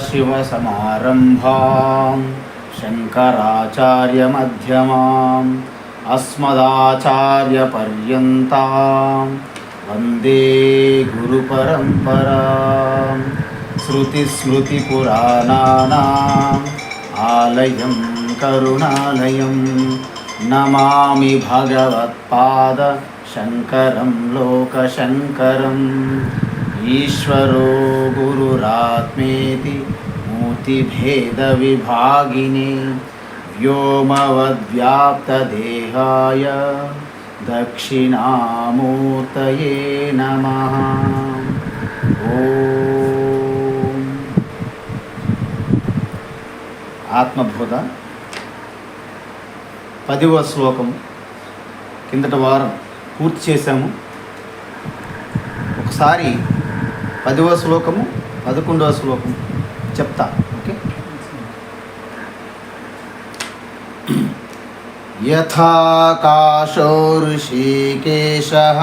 सदाशिवसमारम्भां शङ्कराचार्यमध्यमाम् अस्मदाचार्यपर्यन्तां वन्दे गुरुपरम्परां श्रुतिस्मृतिपुराणानाम् आलयं करुणालयं नमामि भगवत्पाद शङ्करं लोकशङ्करम् ईश्वरो गुरुरात्मेति मूर्तिभेदविभागिने व्योमवद्व्याप्तदेहाय दक्षिणामूर्तये नमः। ఓం ఆత్మబోధ 10వ శ్లోకం కిందటి వారం పూర్తి చేశాము. ఒకసారి 10వ శ్లోకము 11వ శ్లోకము చెప్తా. ఓకే. యథాకాశో ఋషికేశః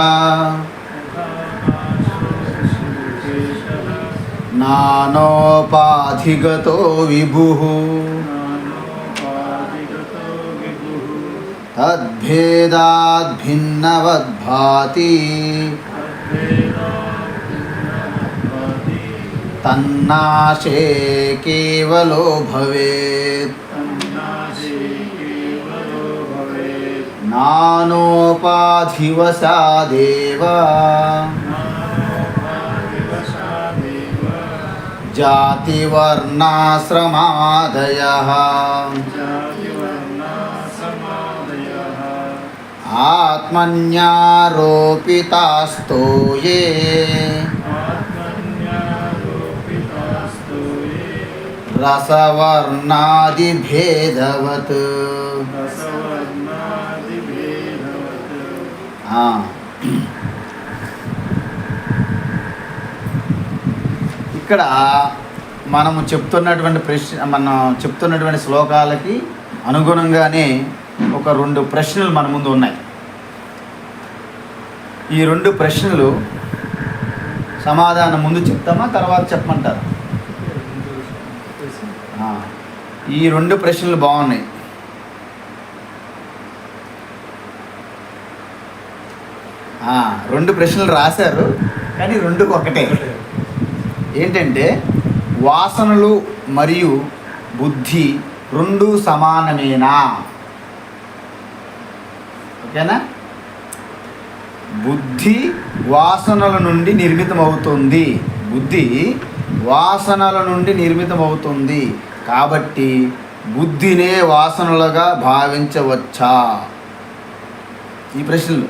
నానోపాధిగతో విభుః తద్భేదాద్భిన్నవద్భాతి తన్నాశే కేవలో భవేత్ నానోపాధివశాదేవ జాతివర్ణాశ్రమాదయః ఆత్మన్యారోపితాస్తో యే రసవర్ణాదిభేదవత్. ఇక్కడ మనం చెప్తున్నటువంటి శ్లోకాలకి అనుగుణంగానే ఒక 2 ప్రశ్నలు మన ముందు ఉన్నాయి. ఈ 2 ప్రశ్నలు సమాధానం ముందు చెప్తామా తర్వాత చెప్పమంటారు? ఈ 2 ప్రశ్నలు బాగున్నాయి. రెండు ప్రశ్నలు రాశారు కానీ 2 ఒకటే. ఏంటంటే వాసనలు మరియు బుద్ధి 2 సమానమేనా? ఓకేనా? బుద్ధి వాసనల నుండి నిర్మితమవుతుంది. బుద్ధి వాసనల నుండి నిర్మితమవుతుంది కాబట్టి బుద్ధినే వాసనలుగా భావించవచ్చా? ఈ ప్రశ్నలు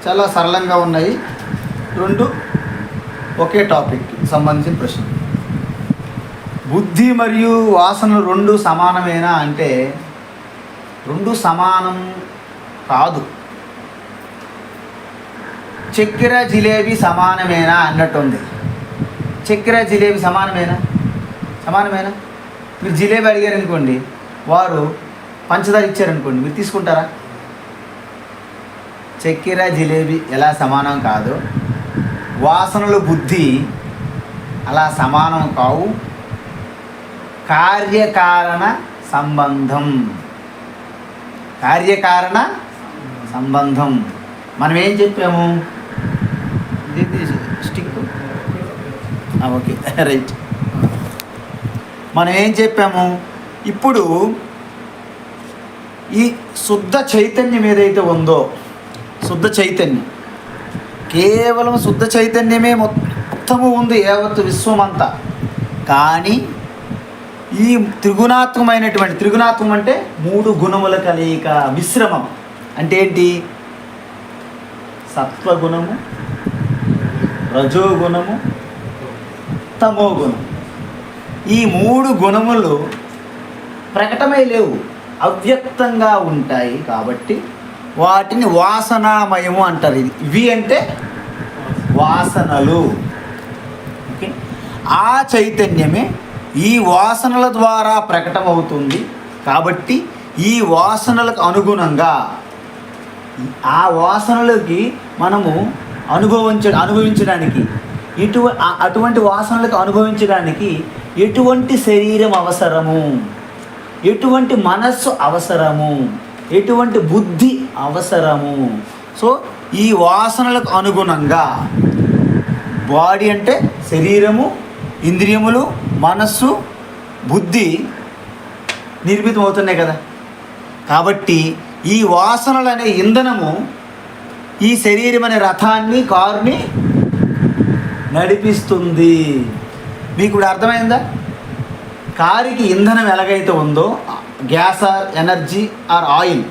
చాలా సరళంగా ఉన్నాయి. 2 ఒకే టాపిక్కి సంబంధించిన ప్రశ్న. బుద్ధి మరియు వాసనలు 2 సమానమేనా అంటే 2 సమానం కాదు. చక్కెర జిలేబీ సమానమేనా అన్నట్టుంది. చక్కెర జిలేబీ సమానమేనా? మీరు జిలేబీ అడిగారు అనుకోండి, వారు పంచదార ఇచ్చారనుకోండి, మీరు తీసుకుంటారా? చక్కెర జిలేబీ ఎలా సమానం కాదు, వాసనలు బుద్ధి అలా సమానం కావు. కార్యకారణ సంబంధం. మనం ఏం చెప్పాము? Stick okay right. మనం ఏం చెప్పాము? ఇప్పుడు ఈ శుద్ధ చైతన్యం ఏదైతే ఉందో, శుద్ధ చైతన్యం, కేవలం శుద్ధ చైతన్యమే మొత్తము ఉంది యావత్తు విశ్వమంతా. కానీ ఈ త్రిగుణాత్మం అంటే 3 గుణముల కలయిక, మిశ్రమం. అంటే ఏంటి? సత్వగుణము, రజోగుణము, తమోగుణం. ఈ 3 గుణములు ప్రకటమై లేవు, అవ్యక్తంగా ఉంటాయి. కాబట్టి వాటిని వాసనామయము అంటారు. ఇవి అంటే వాసనలు. ఓకే. ఆ చైతన్యమే ఈ వాసనల ద్వారా ప్రకటమవుతుంది. కాబట్టి ఈ వాసనలకు అనుగుణంగా ఆ వాసనలకి మనము అనుభవించడానికి అటువంటి వాసనలకు అనుభవించడానికి ఎటువంటి శరీరం అవసరము, ఎటువంటి మనస్సు అవసరము, ఎటువంటి బుద్ధి అవసరము. సో ఈ వాసనలకు అనుగుణంగా బాడీ అంటే శరీరము, ఇంద్రియములు, మనస్సు, బుద్ధి నిర్మితం అవుతున్నాయి కదా. కాబట్టి ఈ వాసనలు అనే ఇంధనము ఈ శరీరం అనే రథాన్ని, కారుని నడిపిస్తుంది. మీకు ఇప్పుడు అర్థమైందా? కారుకి ఇంధనం ఎలాగైతే ఉందో, gas or energy or oil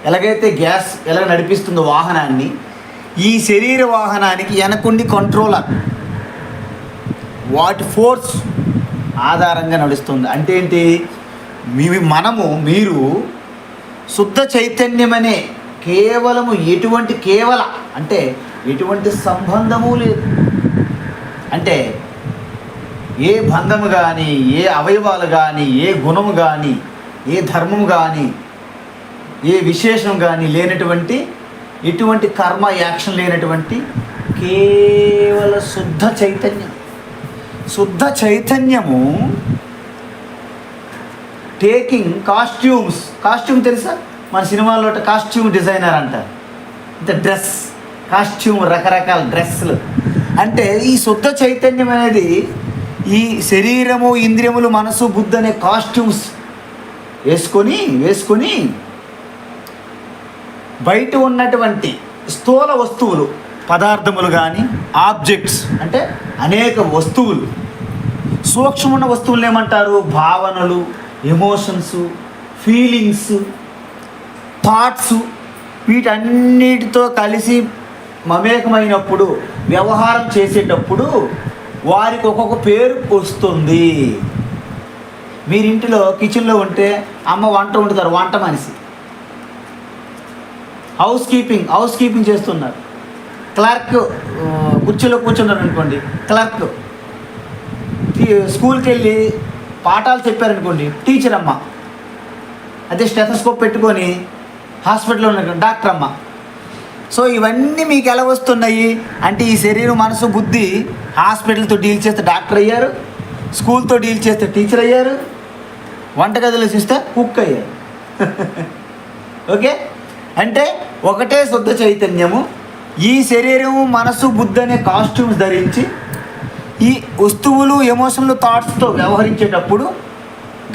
ఎలాగైతే గ్యాస్ ఎలా నడిపిస్తుందో వాహనాన్ని, ఈ శరీర వాహనానికి వెనకుండి కంట్రోలర్ వాటి ఫోర్స్ ఆధారంగా నడుస్తుంది. అంటే ఏంటి? మీరు శుద్ధ చైతన్యమనే కేవలము అంటే ఎటువంటి సంబంధము లేదు. అంటే ఏ బంధము కానీ, ఏ అవయవాలు కానీ, ఏ గుణము కానీ, ఏ ధర్మము కానీ, ఏ విశేషం కానీ లేనటువంటి, ఎటువంటి కర్మ యాక్షన్ లేనటువంటి కేవల శుద్ధ చైతన్యం. శుద్ధ చైతన్యము టేకింగ్ కాస్ట్యూమ్ తెలుసా? మన సినిమాల్లో కాస్ట్యూమ్ డిజైనర్ అంటారు. అంటే డ్రెస్, కాస్ట్యూమ్, రకరకాల డ్రెస్సులు. అంటే ఈ శుద్ధ చైతన్యం అనేది ఈ శరీరము, ఇంద్రియములు, మనసు, బుద్ధి అనే కాస్ట్యూమ్స్ వేసుకొని బయట ఉన్నటువంటి స్థూల వస్తువులు, పదార్థములు కానీ, ఆబ్జెక్ట్స్ అంటే అనేక వస్తువులు, సూక్ష్మమైన వస్తువులు ఏమంటారు? భావనలు, ఎమోషన్స్, ఫీలింగ్స్, థాట్స్, వీటన్నిటితో కలిసి మమేకమైనప్పుడు, వ్యవహారం చేసేటప్పుడు వారికి ఒక్కొక్క పేరు వస్తుంది. మీరింటిలో కిచెన్లో ఉంటే అమ్మ వంట వండుతారు, వంట మనిషి. హౌస్ కీపింగ్ చేస్తున్నారు. క్లర్క్ కుర్చీలో కూర్చున్నారు అనుకోండి, క్లర్క్. స్కూల్కి వెళ్ళి పాఠాలు చెప్పారనుకోండి, టీచర్ అమ్మ. అదే స్టెథోస్కోప్ పెట్టుకొని హాస్పిటల్లో ఉన్న డాక్టర్ అమ్మ. సో ఇవన్నీ మీకు ఎలా వస్తున్నాయి అంటే ఈ శరీరం, మనసు, బుద్ధి హాస్పిటల్తో డీల్ చేస్తే డాక్టర్ అయ్యారు, స్కూల్తో డీల్ చేస్తే టీచర్ అయ్యారు, వంటగదిలో చూస్తే కుక్ అయ్యారు. ఓకే, అంటే ఒకటే శుద్ధ చైతన్యము ఈ శరీరము, మనసు, బుద్ధి అనే కాస్ట్యూమ్స్ ధరించి ఈ వస్తువులు, ఎమోషన్లు, థాట్స్తో వ్యవహరించేటప్పుడు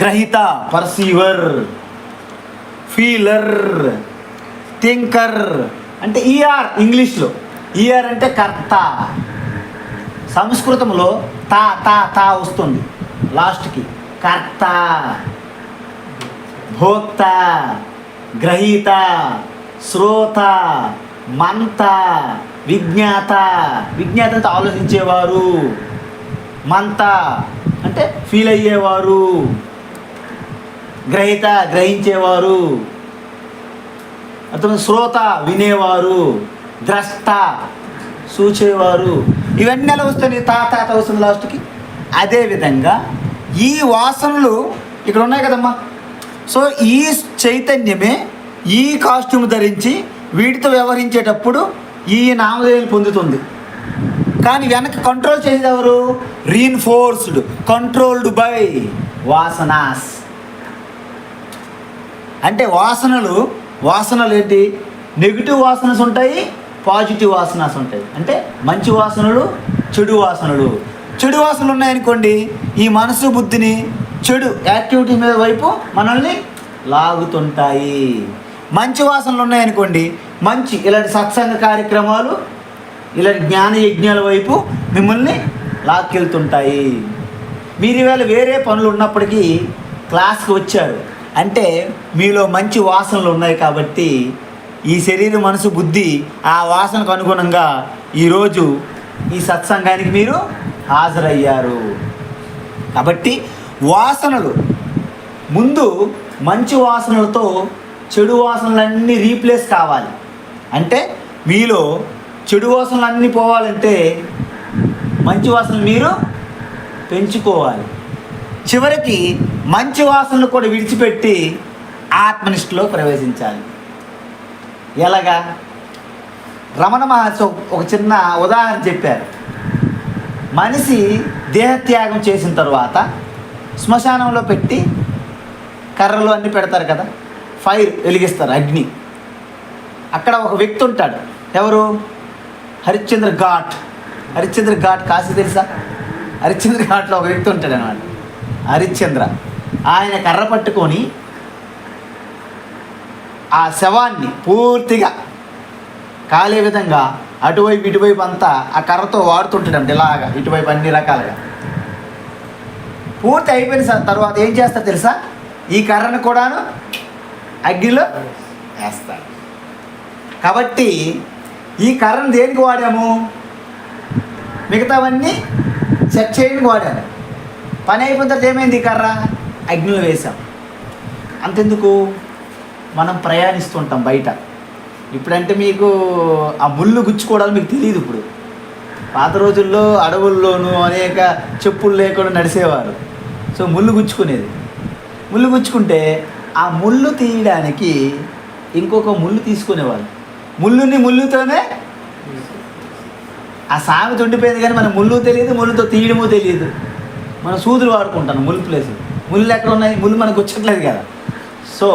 గ్రహీత, పర్సీవర్, ఫీలర్, థింకర్. అంటే ఈఆర్ ఇంగ్లీష్లో. ఈఆర్ అంటే కర్త. సంస్కృతంలో తా వస్తుంది లాస్ట్కి. కర్త, భోక్త, గ్రహీత, శ్రోత, మంత, విజ్ఞాత. విజ్ఞాత అంటే ఆలోచించేవారు, మంత అంటే ఫీల్ అయ్యేవారు, గ్రహీత గ్రహించేవారు, అతను శ్రోత వినేవారు, ద్రష్ట చూచేవారు. ఇవన్నీ ఎలా వస్తాయి? తాత వస్తుంది లాస్ట్కి. అదేవిధంగా ఈ వాసనలు ఇక్కడ ఉన్నాయి కదమ్మా. సో ఈ చైతన్యమే ఈ కాస్ట్యూమ్ ధరించి వీటితో వ్యవహరించేటప్పుడు ఈ నామధేయాలు పొందుతుంది. కానీ వెనక్కి కంట్రోల్ చేసేది ఎవరు? Reinforced, controlled by వాసనాస్. అంటే వాసనలు ఏంటి? నెగిటివ్ వాసనస్ ఉంటాయి, పాజిటివ్ వాసనస్ ఉంటాయి. అంటే మంచి వాసనలు, చెడు వాసనలు. చెడు వాసనలు ఉన్నాయనుకోండి, ఈ మనసు, బుద్ధిని చెడు యాక్టివిటీ మీద వైపు మనల్ని లాగుతుంటాయి. మంచి వాసనలు ఉన్నాయనుకోండి, ఇలాంటి సత్సంగ కార్యక్రమాలు, ఇలాంటి జ్ఞాన యజ్ఞాల వైపు మిమ్మల్ని లాక్కెళ్తుంటాయి. మీరు ఈవేళ వేరే పనులు ఉన్నప్పటికీ క్లాస్కి వచ్చారు అంటే మీలో మంచి వాసనలు ఉన్నాయి కాబట్టి ఈ శరీరం, మనసు, బుద్ధి ఆ వాసనకు అనుగుణంగా ఈరోజు ఈ సత్సంగానికి మీరు హాజరయ్యారు. కాబట్టి వాసనలు ముందు మంచి వాసనలతో చెడు వాసనలన్నీ రీప్లేస్ కావాలి. అంటే మీలో చెడు వాసనలన్నీ పోవాలంటే మంచి వాసనలు మీరు పెంచుకోవాలి. చివరికి మంచి వాసనలు కూడా విడిచిపెట్టి ఆత్మనిష్టలో ప్రవేశించాలి. ఎలాగా? రమణ మహర్షి ఒక చిన్న ఉదాహరణ చెప్పారు. మనిషి దేహత్యాగం చేసిన తర్వాత శ్మశానంలో పెట్టి కర్రలు అన్నీ పెడతారు కదా, ఫైర్ వెలిగిస్తారు, అగ్ని. అక్కడ ఒక వ్యక్తి ఉంటాడు. ఎవరు? హరిశ్చంద్ర ఘాట్. హరిశ్చంద్ర ఘాట్ కాశీ తెలుసా? హరిశ్చంద్ర ఘాట్లో ఒక వ్యక్తి ఉంటాడు అన్నమాట, హరిశ్చంద్ర. ఆయన కర్ర పట్టుకొని ఆ శవాన్ని పూర్తిగా కాలే విధంగా అటువైపు ఇటువైపు అంతా ఆ కర్రతో వాడుతుంటాడు. ఇలాగా ఇటువైపు అన్ని రకాలుగా. పూర్తి అయిపోయిన తర్వాత ఏం చేస్తారు తెలుసా? ఈ కర్రను కూడాను అగ్నిలో వేస్తాడు. కాబట్టి ఈ కర్రను దేనికి వాడాము? మిగతావన్నీ సెట్ చేయడానికి వాడాము. పని అయిపోయిన తర్వాత ఏమైంది? ఈ కర్ర అగ్నిలో వేసాం. అంతెందుకు, మనం ప్రయాణిస్తుంటాం బయట. ఇప్పుడంటే మీకు ఆ ముళ్ళు గుచ్చుకోవడాలు మీకు తెలియదు. ఇప్పుడు పాత రోజుల్లో అడవుల్లోనూ అనేక చెప్పులు లేకుండా నడిచేవారు. సో ముళ్ళు గుచ్చుకునేది. ముళ్ళు గుచ్చుకుంటే ఆ ముళ్ళు తీయడానికి ఇంకొక ముళ్ళు తీసుకునేవాళ్ళు. ముళ్ళుని ముళ్ళుతోనే ఆ సామెత ఉండిపోయింది. కానీ మన ముళ్ళు తెలియదు, ముళ్ళుతో తీయడమో తెలియదు. మనం సూదులు వాడుకుంటాను ముళ్ళు ప్లేస్. ముళ్ళు ఎక్కడ ఉన్నాయి? ముళ్ళు మనకు వచ్చట్లేదు కదా. సో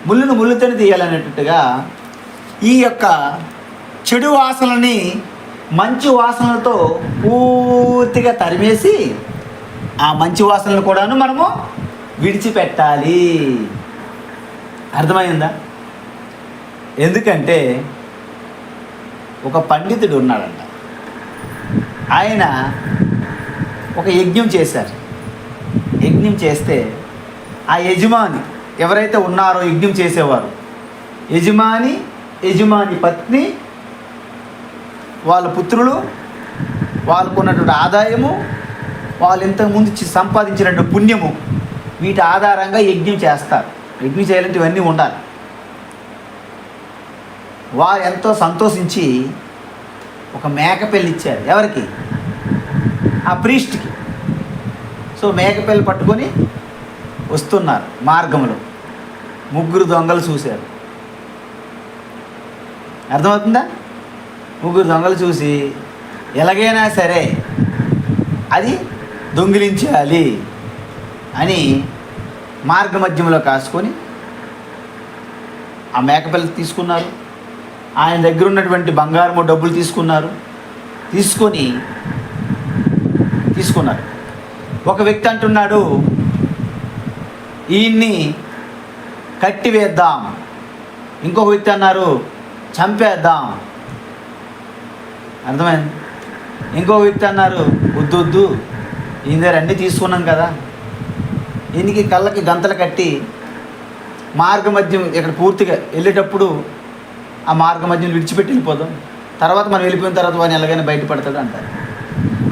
ముళ్ళును ముళ్ళుతోనే తీయాలనేటట్టుగా ఈ యొక్క చెడు వాసనని మంచి వాసనలతో పూర్తిగా తరిమేసి ఆ మంచి వాసనలు కూడాను మనము విడిచిపెట్టాలి. అర్థమైందా? ఎందుకంటే ఒక పండితుడు ఉన్నాడంట. ఆయన ఒక యజ్ఞం చేశారు. యజ్ఞం చేస్తే ఆ యజమాని ఎవరైతే ఉన్నారో యజ్ఞం చేసేవారు, యజమాని పత్ని, వాళ్ళ పుత్రులు, వాళ్ళకు ఉన్నటువంటి ఆదాయము, వాళ్ళు ఇంతకుముందు సంపాదించినటువంటి పుణ్యము, వీటి ఆధారంగా యజ్ఞం చేస్తారు. యజ్ఞం చేయాలంటే ఇవన్నీ ఉండాలి. వారు ఎంతో సంతోషించి ఒక మేకపిల్లి ఇచ్చారు. ఎవరికి? ఆ ప్రీస్ట్కి. సో మేకపిల్లి పట్టుకొని వస్తున్నారు. మార్గంలో ముగ్గురు దొంగలు చూశారు. అర్థమవుతుందా? ముగ్గురు దొంగలు చూసి ఎలాగైనా సరే అది దొంగిలించాలి అని మార్గ మధ్యంలో కాసుకొని ఆ మేకపిల్ల తీసుకున్నారు. ఆయన దగ్గర ఉన్నటువంటి బంగారము డబ్బులు తీసుకున్నారు. ఒక వ్యక్తి అంటున్నాడు, ఈయన్ని కట్టివేద్దాం. ఇంకొక వ్యక్తి అన్నారు, చంపేద్దాం. అర్థమైంది? ఇంకొక వ్యక్తి అన్నారు, వద్దు, ఈయన దగ్గర అన్నీ తీసుకున్నాం కదా, ఈయనకి కళ్ళకి గంతలు కట్టి మార్గ మధ్యం ఇక్కడ పూర్తిగా వెళ్ళేటప్పుడు ఆ మార్గ మధ్యం విడిచిపెట్టి వెళ్ళిపోదాం, తర్వాత మనం వెళ్ళిపోయిన తర్వాత వాడిని ఎలాగైనా బయటపడతాడు అంటారు.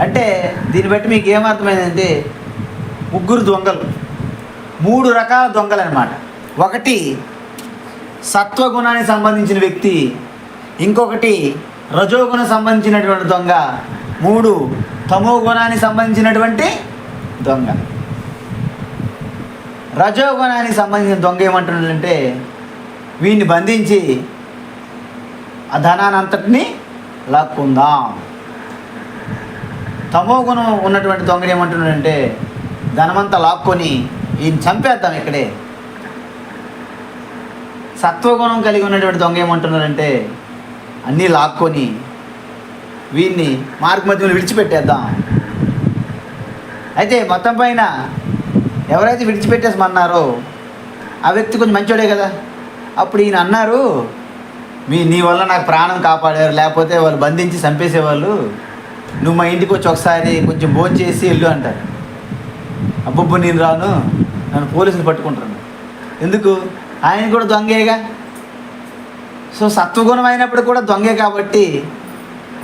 అంటే దీన్ని బట్టి మీకు ఏమర్థమైందంటే ముగ్గురు దొంగలు, 3 రకాల దొంగలు అన్నమాట. ఒకటి సత్వగుణానికి సంబంధించిన వ్యక్తి, ఇంకొకటి రజోగుణం సంబంధించినటువంటి దొంగ, 3 తమో గుణానికి సంబంధించినటువంటి దొంగ. రజోగుణానికి సంబంధించిన దొంగ ఏమంటున్నాడంటే వీడిని బంధించి ఆ ధనాన్ని అంతటిని లాక్కుందాం. తమో గుణం ఉన్నటువంటి దొంగ ఏమంటున్నాడంటే ధనమంతా లాక్కొని ఈయన చంపేద్దాం ఇక్కడే. సత్వగుణం కలిగి ఉన్నటువంటి దొంగ ఏమంటున్నారంటే అన్నీ లాక్కొని వీడిని మార్గ మధ్యలో విడిచిపెట్టేద్దాం. అయితే మొత్తం పైన ఎవరైతే విడిచిపెట్టేసమన్నారో ఆ వ్యక్తి కొంచెం మంచోడే కదా. అప్పుడు ఈయన అన్నారు, నీ వల్ల నాకు ప్రాణం కాపాడారు, లేకపోతే వాళ్ళు బంధించి చంపేసేవాళ్ళు, నువ్వు మా ఇంటికి వచ్చి ఒకసారి కొంచెం భోజనం చేసి వెళ్ళు అంటారు. అబ్బబ్బు నేను రాను, నన్ను పోలీసులు పట్టుకుంటాను. ఎందుకు? ఆయన కూడా దొంగేగా. సో సత్వగుణం అయినప్పుడు కూడా దొంగే కాబట్టి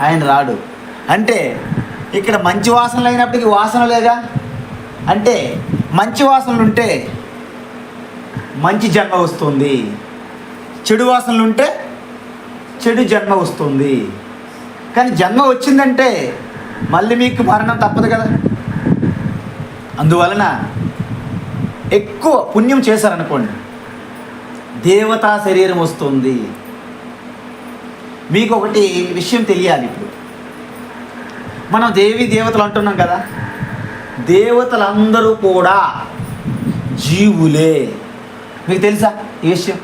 ఆయన రాడు. అంటే ఇక్కడ మంచి వాసనలు అయినప్పటికీ వాసన లేగా. అంటే మంచి వాసనలు ఉంటే మంచి జన్మ వస్తుంది, చెడు వాసనలు ఉంటే చెడు జన్మ వస్తుంది. కానీ జన్మ వచ్చిందంటే మళ్ళీ మీకు మరణం తప్పదు కదా. అందువలన ఎక్కువ పుణ్యం చేశారనుకోండి దేవతా శరీరం వస్తుంది. మీకు ఒకటి విషయం తెలియాలి. ఇప్పుడు మనం దేవీ దేవతలు అంటున్నాం కదా, దేవతలందరూ కూడా జీవులే. మీకు తెలుసా ఈ విషయం?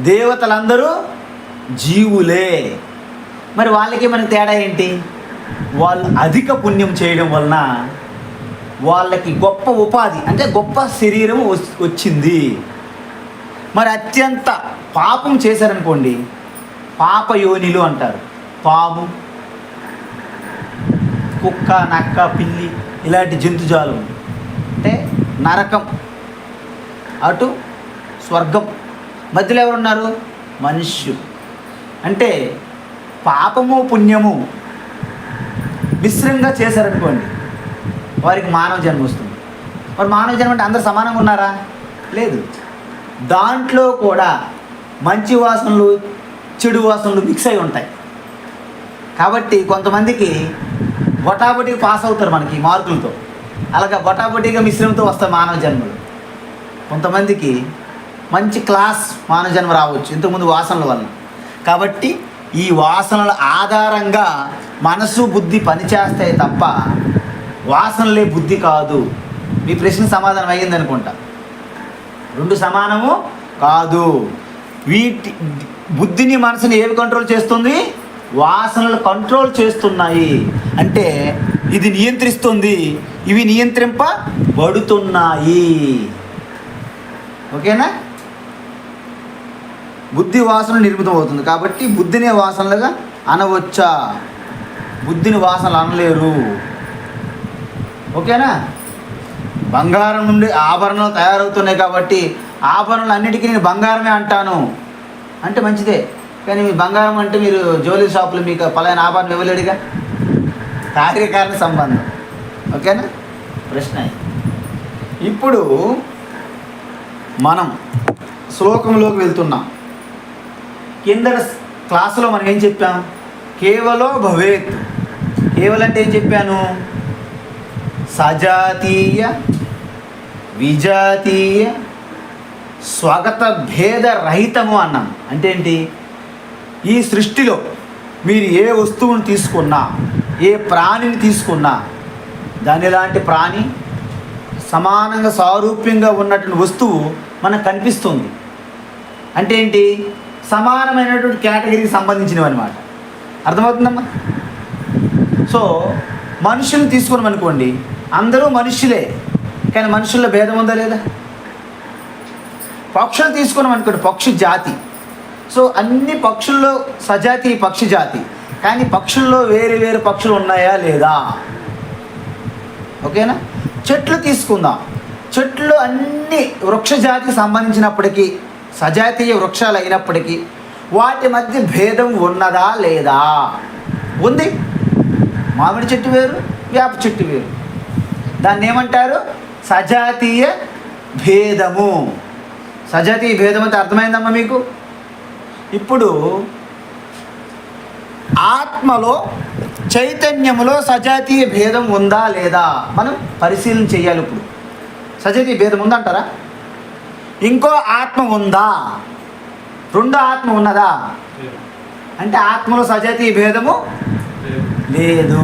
దేవతలందరూ జీవులే. మరి వాళ్ళకి మనకి తేడా ఏంటి? వాళ్ళు అధిక పుణ్యం చేయడం వలన వాళ్ళకి గొప్ప ఉపాధి, అంటే గొప్ప శరీరం వచ్చింది. మరి అత్యంత పాపం చేశారనుకోండి, పాపయోనిలు అంటారు. పాము, కుక్క, నక్క, పిల్లి ఇలాంటి జంతుజాలం, అంటే నరకం, అటు స్వర్గం, మధ్యలో ఎవరున్నారు? మనుష్యులు. అంటే పాపము పుణ్యము మిశ్రంగా చేశారనుకోండి, వారికి మానవ జన్మ వస్తుంది. మరి మానవ జన్మ అంటే అందరు సమానంగా ఉన్నారా? లేదు. దాంట్లో కూడా మంచి వాసనలు చెడు వాసనలు మిక్స్ అయి ఉంటాయి. కాబట్టి కొంతమందికి బొటాబొటికి పాస్ అవుతారు మనకి మార్కులతో, అలాగా బొటాబొటిగా మిశ్రమంతో వస్తాయి మానవ జన్మలు. కొంతమందికి మంచి క్లాస్ మానవ జన్మ రావచ్చు ఇంతకుముందు వాసనల వలన. కాబట్టి ఈ వాసనల ఆధారంగా మనసు బుద్ధి పనిచేస్తాయి తప్ప వాసనలే బుద్ధి కాదు. మీ ప్రశ్న సమాధానం అయ్యింది అనుకుంటా. రెండు సమానము కాదు. వీటి బుద్ధిని మనసుని ఏవి కంట్రోల్ చేస్తుంది? వాసనలు కంట్రోల్ చేస్తున్నాయి. అంటే ఇది నియంత్రిస్తుంది, ఇవి నియంత్రింపబడుతున్నాయి. ఓకేనా? బుద్ధి వాసన నిర్మితం అవుతుంది. కాబట్టి బుద్ధిని వాసనలుగా అనవచ్చా? బుద్ధిని వాసనలు అనలేరు. ఓకేనా? బంగారం నుండి ఆభరణాలు తయారవుతున్నాయి కాబట్టి ఆభరణాలు అన్నిటికీ నేను బంగారమే అంటాను అంటే మంచిదే. కానీ మీ బంగారం అంటే మీరు జ్యువెలరీ షాపులు మీకు పలానా ఆభరణం ఇవ్వలేడుగా. కార్యకారణ సంబంధం. ఓకేనా? ప్రశ్న. ఇప్పుడు మనం శ్లోకంలోకి వెళ్తున్నాం. కింద క్లాసులో మనం ఏం చెప్పాం? కేవలో భవేత్. కేవలం అంటే ఏం చెప్పాను? సజాతీయ విజాతీయ స్వగత భేద రహితము అన్నాం. అంటే ఏంటి? ఈ సృష్టిలో మీరు ఏ వస్తువుని తీసుకున్నా, ఏ ప్రాణిని తీసుకున్నా, దాని లాంటి ప్రాణి సమానంగా సారూప్యంగా ఉన్నటువంటి వస్తువు మనకు కనిపిస్తుంది. అంటే ఏంటి? సమానమైనటువంటి కేటగిరీకి సంబంధించినవి అనమాట. అర్థమవుతుందమ్మా? సో మనుషులు తీసుకున్నాం అనుకోండి, అందరూ మనుషులే, కానీ మనుషుల్లో భేదం ఉందా లేదా? పక్షులు తీసుకున్నాం అనుకోండి, పక్షి జాతి. సో అన్ని పక్షుల్లో సజాతి పక్షి జాతి, కానీ పక్షుల్లో వేరు వేరు పక్షులు ఉన్నాయా లేదా? ఓకేనా? చెట్లు తీసుకుందాం. చెట్లు అన్ని వృక్ష జాతికి సంబంధించినప్పటికీ, సజాతీయ వృక్షాలు అయినప్పటికీ వాటి మధ్య భేదం ఉన్నదా లేదా? ఉంది. మామిడి చెట్టు వేరు, వేప చెట్టు వేరు. దాన్ని ఏమంటారు? సజాతీయ భేదము. సజాతీయ భేదం అంటే అర్థమైందమ్మా మీకు? ఇప్పుడు ఆత్మలో చైతన్యములో సజాతీయ భేదం ఉందా లేదా మనం పరిశీలన చేయాలి. ఇప్పుడు సజాతీయ భేదం ఉందంటారా? ఇంకో ఆత్మ ఉందా? రెండో ఆత్మ ఉన్నదా? అంటే ఆత్మలో సజాతీయ భేదము లేదు.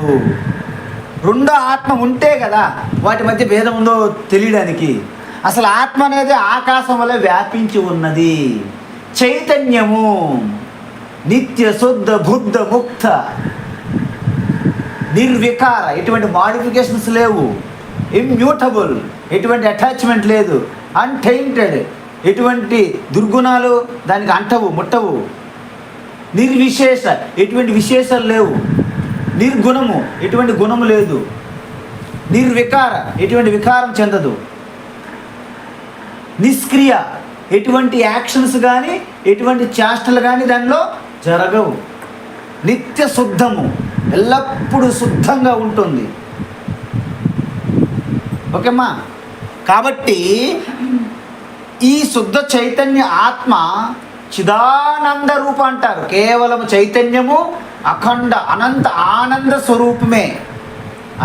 రెండో ఆత్మ ఉంటే కదా వాటి మధ్య భేదం ఉందో తెలియడానికి. అసలు ఆత్మ అనేది ఆకాశం వల్ల వ్యాపించి ఉన్నది. చైతన్యము నిత్య శుద్ధ బుద్ధ ముక్త నిర్వికార, ఎటువంటి మాడిఫికేషన్స్ లేవు. ఇమ్యూటబుల్, ఎటువంటి అటాచ్మెంట్ లేదు. అన్టైంటెడ్, ఎటువంటి దుర్గుణాలు దానికి అంటవు ముట్టవు. నిర్విశేష, ఎటువంటి విశేషాలు లేవు. నిర్గుణము, ఎటువంటి గుణము లేదు. నిర్వికార, ఎటువంటి వికారం చెందదు. నిష్క్రియ, ఎటువంటి యాక్షన్స్ కానీ ఎటువంటి చేష్టలు కానీ దానిలో జరగవు. నిత్య శుద్ధము, ఎల్లప్పుడూ శుద్ధంగా ఉంటుంది. ఓకేమ్మా? కాబట్టి ఈ శుద్ధ చైతన్య ఆత్మ చిదానంద రూప అంటారు. కేవలం చైతన్యము, అఖండ అనంత ఆనంద స్వరూపమే.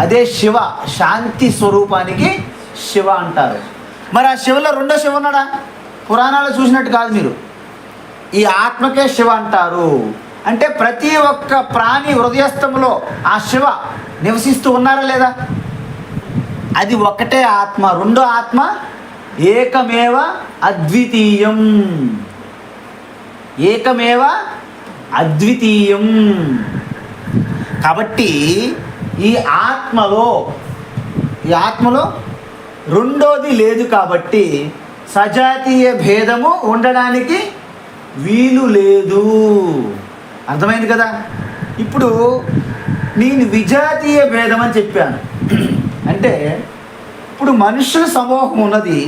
అదే శివ, శాంతి స్వరూపానికి శివ అంటారు. మరి ఆ శివలో రెండో శివ ఉన్నాడా? పురాణాలు చూసినట్టు కాదు మీరు. ఈ ఆత్మకే శివ అంటారు. అంటే ప్రతి ఒక్క ప్రాణి హృదయస్థంలో ఆ శివ నివసిస్తూ ఉన్నారా లేదా? అది ఒకటే ఆత్మ. రెండో ఆత్మ ఏకమేవ అద్వితీయం. ఏకమేవ అద్వితీయం. కాబట్టి ఈ ఆత్మలో రెండోది లేదు. కాబట్టి సజాతీయ భేదము ఉండడానికి వీలు లేదు. అర్థమైంది కదా? ఇప్పుడు నేను విజాతీయ భేదం అని చెప్పాను. అంటే ఇప్పుడు మనుషుల సమూహం ఉన్నది,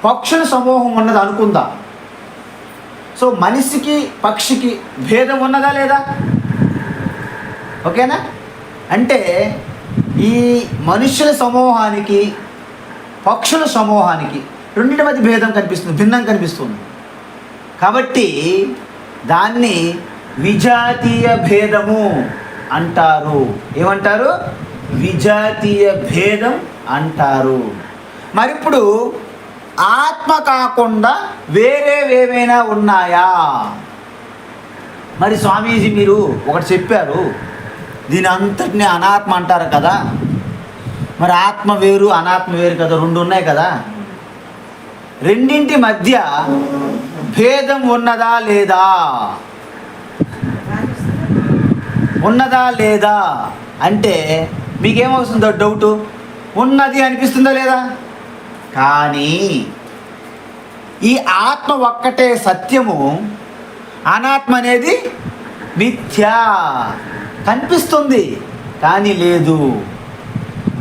పక్షుల సమూహం ఉన్నది అనుకుందాం. సో మనిషికి పక్షికి భేదం ఉన్నదా లేదా? ఓకేనా? అంటే ఈ మనుషుల సమూహానికి పక్షుల సమూహానికి రెండింటి మధ్య భేదం కనిపిస్తుంది, భిన్నం కనిపిస్తుంది. కాబట్టి దాన్ని విజాతీయ భేదము అంటారు. ఏమంటారు? విజాతీయ భేదం అంటారు. మరి ఇప్పుడు ఆత్మ కాకుండా వేరేవేమైనా ఉన్నాయా? మరి స్వామీజీ మీరు ఒకటి చెప్పారు, దీని అంతటిని అనాత్మ అంటారు కదా. మరి ఆత్మ వేరు అనాత్మ వేరు కదా, రెండు ఉన్నాయి కదా. రెండింటి మధ్య భేదం ఉన్నదా లేదా? ఉన్నదా లేదా అంటే మీకేమవుతుందో డౌటు. ఉన్నది అనిపిస్తుందా లేదా? కానీ ఈ ఆత్మ ఒక్కటే సత్యము, అనాత్మ అనేది మిథ్య. కనిపిస్తుంది కానీ లేదు.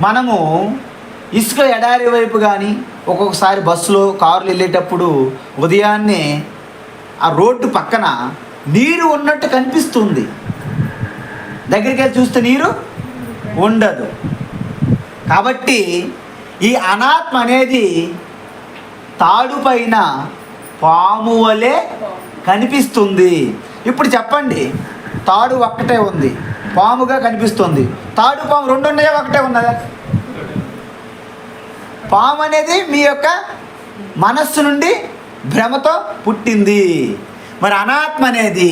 మనము ఇసుక ఎడారి వైపు కానీ ఒక్కొక్కసారి బస్సులో కారులు వెళ్ళేటప్పుడు ఉదయాన్నే ఆ రోడ్డు పక్కన నీరు ఉన్నట్టు కనిపిస్తుంది, దగ్గరికి వెళ్ళి చూస్తే నీరు ఉండదు. కాబట్టి ఈ అనాత్మ అనేది తాడు పైన పాము వలె కనిపిస్తుంది. ఇప్పుడు చెప్పండి, తాడు ఒక్కటే ఉంది, పాముగా కనిపిస్తుంది. తాడు పాము రెండు ఉన్నాయా, ఒకటే ఉన్నదా? పాము అనేది మీ యొక్క మనస్సు నుండి భ్రమతో పుట్టింది. మరి అనాత్మ అనేది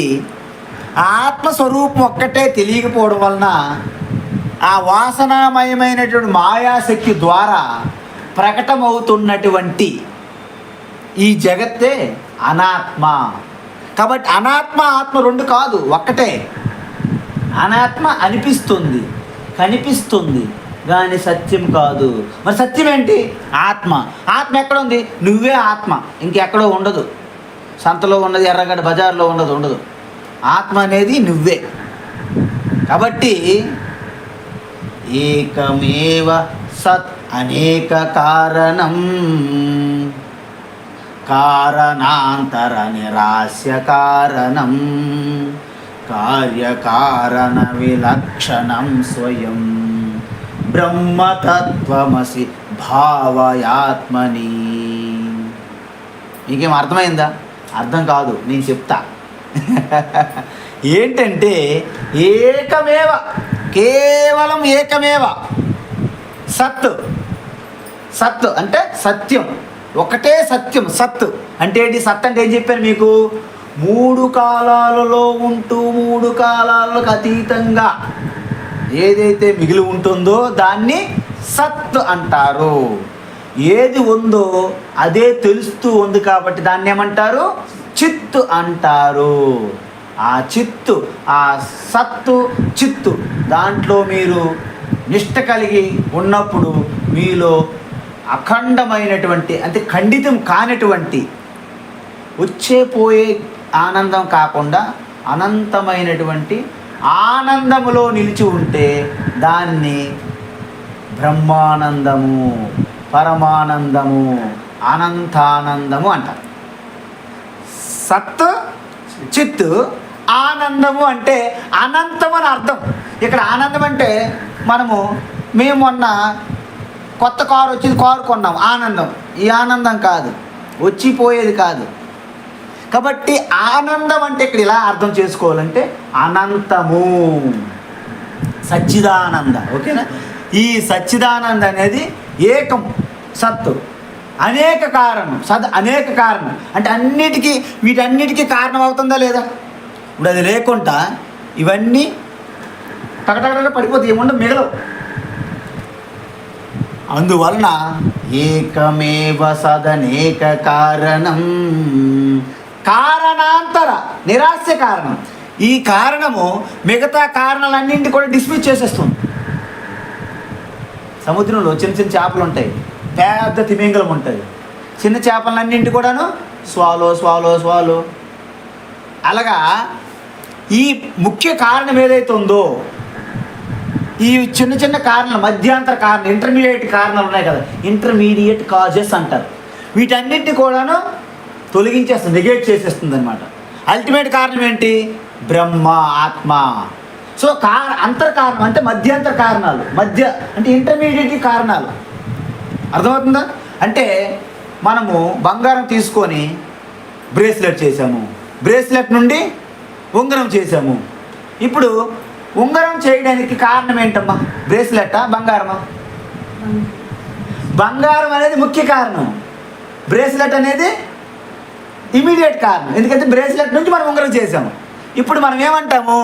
ఆత్మస్వరూపం ఒక్కటే తెలియకపోవడం వలన ఆ వాసనామయమైనటువంటి మాయాశక్తి ద్వారా ప్రకటమవుతున్నటువంటి ఈ జగత్తే అనాత్మ. కాబట్టి అనాత్మ ఆత్మ రెండు కాదు, ఒక్కటే. అనాత్మ అనిపిస్తుంది, కనిపిస్తుంది, కానీ సత్యం కాదు. మరి సత్యం ఏంటి? ఆత్మ. ఆత్మ ఎక్కడ ఉంది? నువ్వే ఆత్మ, ఇంకెక్కడో ఉండదు. సంతలో ఉన్నది, ఎర్రగడ్డ బజార్లో ఉండదు. ఆత్మ అనేది నువ్వే. కాబట్టి ఏకమేవ సత్ అనేక కారణం కారణాంతర నిరాస్య కారణం కార్యకారణ విలక్షణం స్వయం బ్రహ్మతత్వమసి భావయాత్మని. మీకేం అర్థమైందా? అర్థం కాదు, నేను చెప్తా. ఏంటంటే ఏకమేవ, కేవలం ఏకమేవ సత్. సత్ అంటే సత్యం, ఒకటే సత్యం. సత్ అంటే ఏంటి? సత్ అంటే ఏం చెప్పాను మీకు? మూడు కాలాలలో ఉంటూ మూడు కాలాలకు అతీతంగా ఏదైతే మిగిలి ఉంటుందో దాన్ని సత్ అంటారు. ఏది ఉందో అదే తెలుస్తూ ఉంది కాబట్టి దాన్ని ఏమంటారు? చిత్తు అంటారు. ఆ చిత్తు, ఆ సత్తు, చిత్తు, దాంట్లో మీరు నిష్ట కలిగి ఉన్నప్పుడు మీలో అఖండమైనటువంటి, అంటే ఖండితం కానటువంటి, వచ్చే పోయే ఆనందం కాకుండా అనంతమైనటువంటి ఆనందములో నిలిచి ఉంటే దాన్ని బ్రహ్మానందము, పరమానందము, అనంతానందము అంటారు. సత్, చిత్తు, ఆనందము అంటే అనంతం అని అర్థం. ఇక్కడ ఆనందం అంటే మేము మొన్న కొత్త కారు వచ్చింది, కారు కొన్నాం, ఆనందం. ఈ ఆనందం కాదు, వచ్చిపోయేది కాదు. కాబట్టి ఆనందం అంటే ఇక్కడ ఇలా అర్థం చేసుకోవాలంటే అనంతము, సచ్చిదానంద. ఓకేనా? ఈ సచ్చిదానంద అనేది ఏకం, సత్తు, అనేక కారణం. సద్ అనేక కారణం అంటే అన్నిటికీ, వీటన్నిటికీ కారణం అవుతుందా లేదా? ఇప్పుడు అది లేకుండా ఇవన్నీ టకటక పడిపోతాయి, ఏముండవు, మిగలవు. అందువలన ఏకమేవ సదనేక కారణం, కారణాంతర నిరాస్య కారణం. ఈ కారణము మిగతా కారణాలన్నింటి కూడా డిస్మిస్ చేసేస్తుంది. సముద్రంలో చిన్న చిన్న చేపలు ఉంటాయి, పెద్ద తిమింగలం ఉంటుంది, చిన్న చేపలన్నింటి కూడాను స్వాలో స్వాలో స్వాలో. అలాగా ఈ ముఖ్య కారణం ఏదైతే ఉందో, ఈ చిన్న చిన్న కారణాలు, మధ్యాంతర కారణం, ఇంటర్మీడియట్ కారణాలు ఉన్నాయి కదా, ఇంటర్మీడియట్ కాజెస్ అంటారు, వీటన్నిటిని కూడాను తొలగించేస్తుంది, నెగేట్ చేసేస్తుంది అనమాట. అల్టిమేట్ కారణం ఏంటి? బ్రహ్మ, ఆత్మ. సో అంతర్కారణం అంటే మధ్యంతర కారణాలు, మధ్య అంటే ఇంటర్మీడియట్ కారణాలు. అర్థమవుతుందా? అంటే మనము బంగారం తీసుకొని బ్రేస్లెట్ చేసాము, బ్రేస్లెట్ నుండి ఉంగరం చేసాము. ఇప్పుడు ఉంగరం చేయడానికి కారణం ఏంటమ్మా? బ్రేస్లెట్టా, బంగారమా? బంగారం అనేది ముఖ్య కారణం, బ్రేస్లెట్ అనేది ఇమీడియట్ కారణం. ఎందుకంటే బ్రేస్లెట్ నుంచి మనం ఉంగరం చేసాము. ఇప్పుడు మనం ఏమంటాము?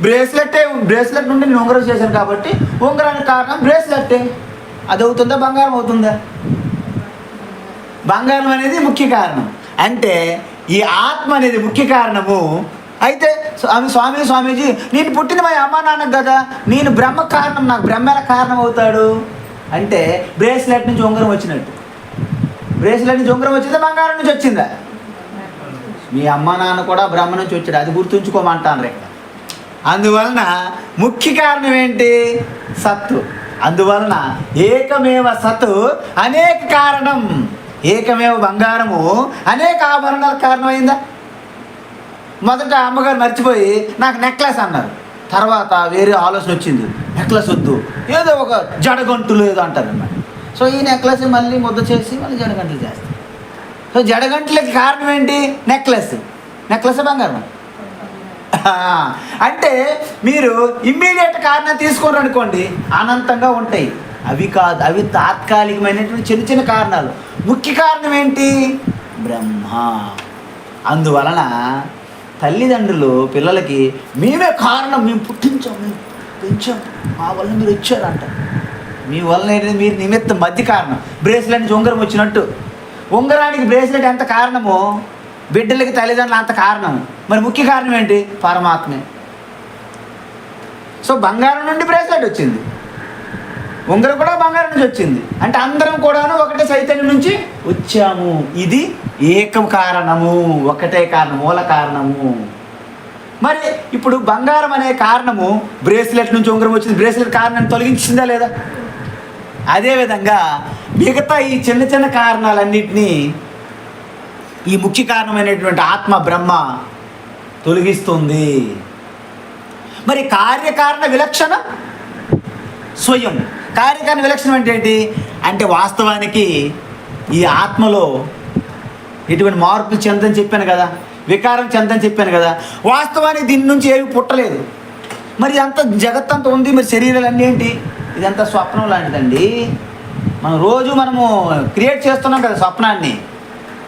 బ్రేస్లెట్ నుండి నేను ఉంగరం చేశాను కాబట్టి ఉంగరానికి కారణం బ్రేస్లెట్టే. అది అవుతుందా? బంగారం అవుతుందా? బంగారం అనేది ముఖ్య కారణం. అంటే ఈ ఆత్మ అనేది ముఖ్య కారణము. అయితే స్వామీజీ నేను పుట్టిన మా అమ్మ నాన్నకు కదా, నేను బ్రహ్మ కారణం, నాకు బ్రహ్మ ఎలా కారణం అవుతాడు అంటే బ్రేస్లెట్ నుంచి ఉంగరం వచ్చినట్టు. బ్రేస్లెట్ నుంచి ఉంగరం వచ్చిందా, బంగారం నుంచి వచ్చిందా? మీ అమ్మ నాన్న కూడా బ్రహ్మ నుంచి వచ్చాడు, అది గుర్తుంచుకోమంటాను రే. అందువలన ముఖ్య కారణం ఏంటి? సత్తు. అందువలన ఏకమేవ సత్తు అనేక కారణం. ఏకమేవ బంగారము అనేక ఆభరణాలకు కారణమైందా? మొదట అమ్మగారు మర్చిపోయి నాకు నెక్లెస్ అన్నారు, తర్వాత వేరే ఆలోచన వచ్చింది, నెక్లెస్ వద్దు, ఏదో ఒక జడగంటులు ఏదో అంటారు అన్నమాట. సో ఈ నెక్లెస్ మళ్ళీ ముద్ద చేసి మళ్ళీ జడగంటలు చేస్తారు. సో జడగంటలకి కారణం ఏంటి? నెక్లెస్. నెక్లెస్ బంగారం. అంటే మీరు ఇమ్మీడియట్ కారణం తీసుకున్నారు అనుకోండి, అనంతంగా ఉంటాయి. అవి కాదు, అవి తాత్కాలికమైనటువంటి చిన్న చిన్న కారణాలు. ముఖ్య కారణం ఏంటి? బ్రహ్మ. అందువలన తల్లిదండ్రులు పిల్లలకి మేమే కారణం, మేము పుట్టించాం, మేము పెంచాం, మా వల్ల మీరు వచ్చారంట. మీ వల్ల ఏంటంటే మీరు నిమిత్తం, మధ్య కారణం. బ్రేస్లెట్ నుంచి ఉంగరం వచ్చినట్టు, ఉంగరానికి బ్రేస్లెట్ ఎంత కారణమో బిడ్డలకి తల్లిదండ్రులు అంత కారణము. మరి ముఖ్య కారణం ఏంటి? పరమాత్మే. సో బంగారం నుండి బ్రేస్లెట్ వచ్చింది, ఉంగరం కూడా బంగారం నుంచి వచ్చింది. అంటే అందరం కూడాను ఒకటే చైతన్యం నుంచి వచ్చాము. ఇది ఏక కారణము, ఒకటే కారణం, మూల కారణము. మరి ఇప్పుడు బంగారం అనే కారణము బ్రేస్లెట్ నుంచి ఉంగరం వచ్చింది, బ్రేస్లెట్ కారణాన్ని తొలగించిందా లేదా? అదేవిధంగా మిగతా ఈ చిన్న చిన్న కారణాలన్నింటినీ ఈ ముఖ్య కారణమైనటువంటి ఆత్మ బ్రహ్మ తొలగిస్తుంది. మరి కార్యకారణ విలక్షణం స్వయం. కార్యకారణ విలక్షణం అంటే ఏంటి అంటే వాస్తవానికి ఈ ఆత్మలో ఎటువంటి మార్పులు చెందని చెప్పాను కదా, వికారం చెందని చెప్పాను కదా. వాస్తవానికి దీని నుంచి ఏమి పుట్టలేదు. మరి అంత జగత్తంతా ఉంది, మరి శరీరాలు అన్నీ ఏంటి? ఇదంతా స్వప్నం లాంటిదండి. మనము క్రియేట్ చేస్తున్నాం కదా స్వప్నాన్ని.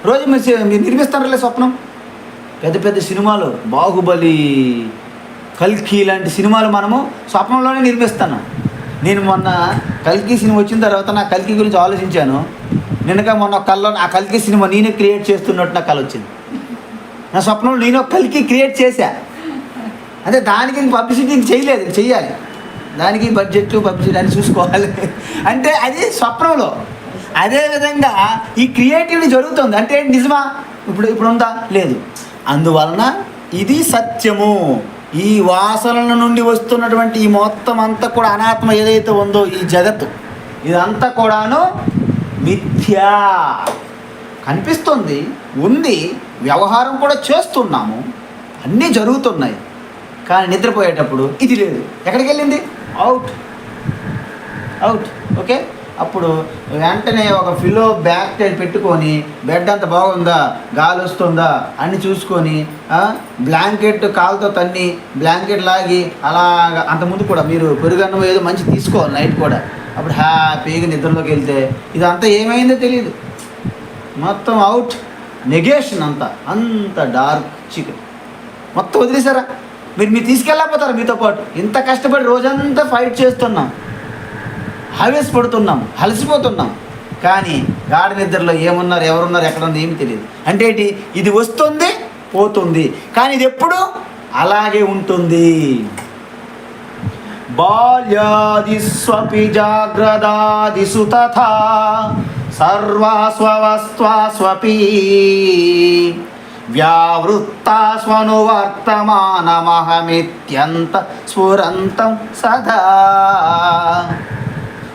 రోజు మీరు నిర్మిస్తున్నారులే స్వప్నం. పెద్ద పెద్ద సినిమాలు, బాహుబలి, కల్కి లాంటి సినిమాలు మనము స్వప్నంలోనే నిర్మిస్తున్నాం. నేను మొన్న కల్కి సినిమా వచ్చిన తర్వాత నా కల్కి గురించి ఆలోచించాను. నిన్నగా మొన్న కల్లో ఆ కల్కి సినిమా నేనే క్రియేట్ చేస్తున్నట్టు నాకు కల వచ్చింది. నా స్వప్నంలో నేను ఒక కల్కి క్రియేట్ చేశా. అంటే దానికి పబ్లిసిటీ చేయలేదు, చెయ్యాలి. దానికి బడ్జెట్లు పబ్లిసిటీ అని చూసుకోవాలి. అంటే అది స్వప్నంలో. అదేవిధంగా ఈ క్రియేటివిటీ జరుగుతుంది. అంటే నిజమా? ఇప్పుడు ఉందా? లేదు. అందువలన ఇది సత్యము. ఈ వాసనల నుండి వస్తున్నటువంటి ఈ మొత్తం అంతా కూడా అనాత్మ ఏదైతే ఉందో ఈ జగత్తు, ఇదంతా కూడాను మిథ్యా. కనిపిస్తుంది, ఉంది, వ్యవహారం కూడా చేస్తున్నాము, అన్నీ జరుగుతున్నాయి. కానీ నిద్రపోయేటప్పుడు ఇది లేదు. ఎక్కడికి వెళ్ళింది? అవుట్. ఓకే. అప్పుడు వెంటనే ఒక ఫిలో బ్యాక్ టైల్ పెట్టుకొని బెడ్ అంత బాగుందా, గాలి వస్తుందా అన్నీ చూసుకొని బ్లాంకెట్ కాలుతో తన్ని బ్లాంకెట్ లాగి అలాగా. అంతకుముందు కూడా మీరు పెరుగన్నం ఏదో మంచి తీసుకోవాలి నైట్ కూడా. అప్పుడు హ్యాపీగా నిద్రలోకి వెళ్తే ఇదంతా ఏమైందో తెలియదు. మొత్తం అవుట్, నెగేషన్. అంత డార్క్ చీకటి మొత్తం వదిలేసారా? మీరు తీసుకెళ్ళకపోతారు మీతో పాటు. ఇంత కష్టపడి రోజంతా ఫైట్ చేస్తున్నాం. ఆవేశపడుతున్నాం, అలసిపోతున్నాం. కానీ గాఢ నిద్రలో ఏమున్నారు, ఎవరున్నారు, ఎక్కడున్నారు ఏమి తెలియదు. అంటే ఏంటి? ఇది వస్తుంది పోతుంది, కానీ ఇది ఎప్పుడు అలాగే ఉంటుంది. బాల్యాదిస్వపి జాగ్రదాదిసు తథా సర్వాస్వవస్త్వాస్వపి వ్యావృత్తాస్వనువర్తమానమహమిత్యంత స్ఫురంతం సదా